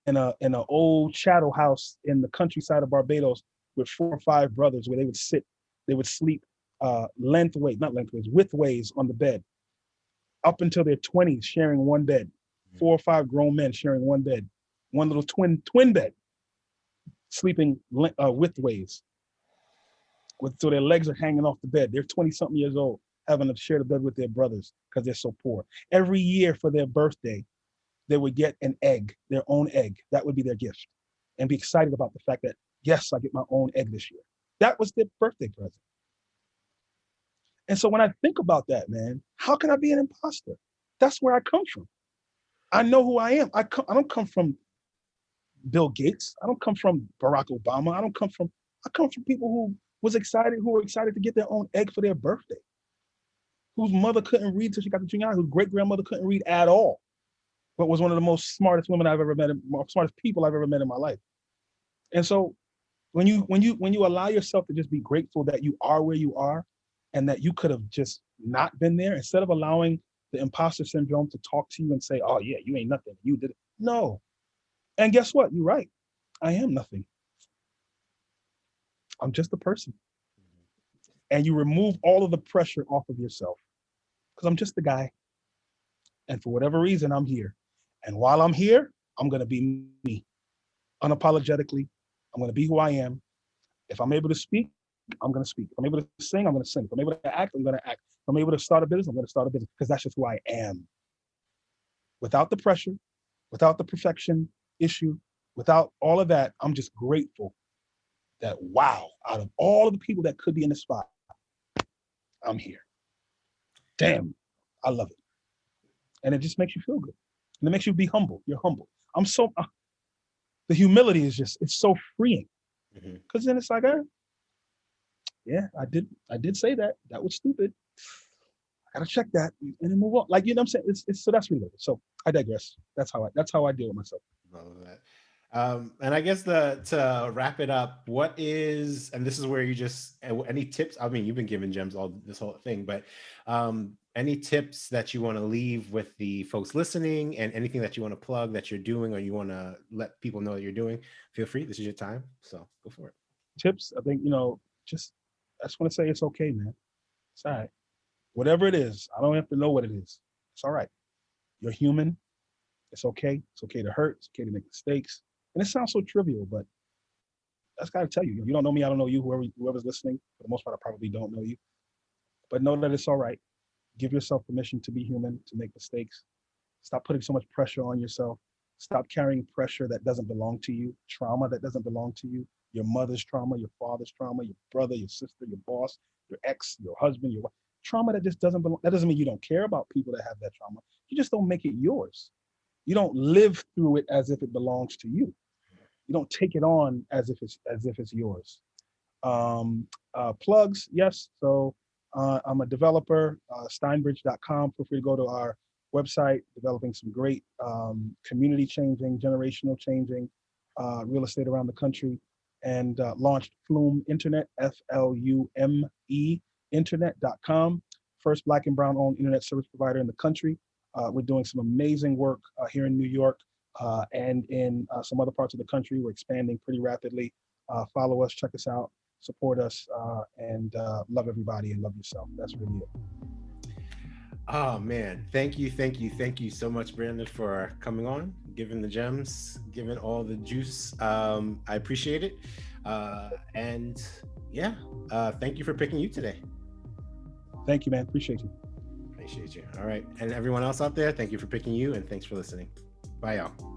in an old chattel house in the countryside of Barbados with 4 or 5 brothers where they would sleep widthways on the bed up until their 20s, sharing one bed. 4 or 5 grown men sharing one bed, one little twin bed, sleeping widthways. So their legs are hanging off the bed. They're 20-something years old, having to share the bed with their brothers because they're so poor. Every year for their birthday, they would get an egg, their own egg. That would be their gift, and be excited about the fact that, yes, I get my own egg this year. That was their birthday present. And so when I think about that, man, how can I be an imposter? That's where I come from. I know who I am. I don't come from Bill Gates. I don't come from Barack Obama. I come from people who were excited to get their own egg for their birthday, whose mother couldn't read till she got to junior high, whose great grandmother couldn't read at all, but was one of the most smartest women I've ever met, smartest people I've ever met in my life. And so when you allow yourself to just be grateful that you are where you are, and that you could have just not been there, instead of allowing the imposter syndrome to talk to you and say, "Oh yeah, you ain't nothing. You did it." No. And guess what? You're right. I am nothing. I'm just a person. And you remove all of the pressure off of yourself, because I'm just a guy. And for whatever reason, I'm here. And while I'm here, I'm going to be me unapologetically. I'm going to be who I am. If I'm able to speak, I'm going to speak. If I'm able to sing, I'm going to sing. If I'm able to act, I'm going to act. If I'm able to start a business, I'm going to start a business, because that's just who I am. Without the pressure, without the perfection issue, without all of that, I'm just grateful that, wow, out of all of the people that could be in the spot, I'm here. Damn, I love it. And it just makes you feel good. And it makes you be humble. You're humble. The humility is just, it's so freeing. Because then it's like, yeah, I did say that. That was stupid. I gotta check that and then move on. Like, you know what I'm saying? It's so that's really good. So I digress. That's how I deal with myself. All of that. And I guess to wrap it up, what is, and this is where you just, any tips? I mean, you've been giving gems all this whole thing, but any tips that you want to leave with the folks listening, and anything that you want to plug that you're doing, or you want to let people know that you're doing, feel free. This is your time. So go for it. Tips, I think, I just want to say it's okay, man. It's all right. Whatever it is, I don't have to know what it is. It's all right. You're human. It's okay. It's okay to hurt. It's okay to make mistakes. And it sounds so trivial, but that's got to tell you. If you don't know me, I don't know you. Whoever's listening, for the most part, I probably don't know you. But know that it's all right. Give yourself permission to be human, to make mistakes. Stop putting so much pressure on yourself. Stop carrying pressure that doesn't belong to you, trauma that doesn't belong to you, your mother's trauma, your father's trauma, your brother, your sister, your boss, your ex, your husband, your wife. Trauma that just doesn't belong. That doesn't mean you don't care about people that have that trauma. You just don't make it yours. You don't live through it as if it belongs to you. You don't take it on as if it's yours. Plugs, yes. So I'm a developer, steinbridge.com. Feel free to go to our website, developing some great community changing, generational changing real estate around the country, and launched Flume Internet, FLUME internet.com, first Black and brown owned internet service provider in the country. We're doing some amazing work here in New York and in some other parts of the country. We're expanding pretty rapidly. Follow us, check us out, support us, and love everybody and love yourself. That's really it. Oh man, thank you so much, Brandon, for coming on, giving the gems, giving all the juice. I appreciate it. And yeah, thank you for picking you today. Thank you, man. Appreciate you. Appreciate you. All right. And everyone else out there, thank you for picking you, and thanks for listening. Bye, y'all.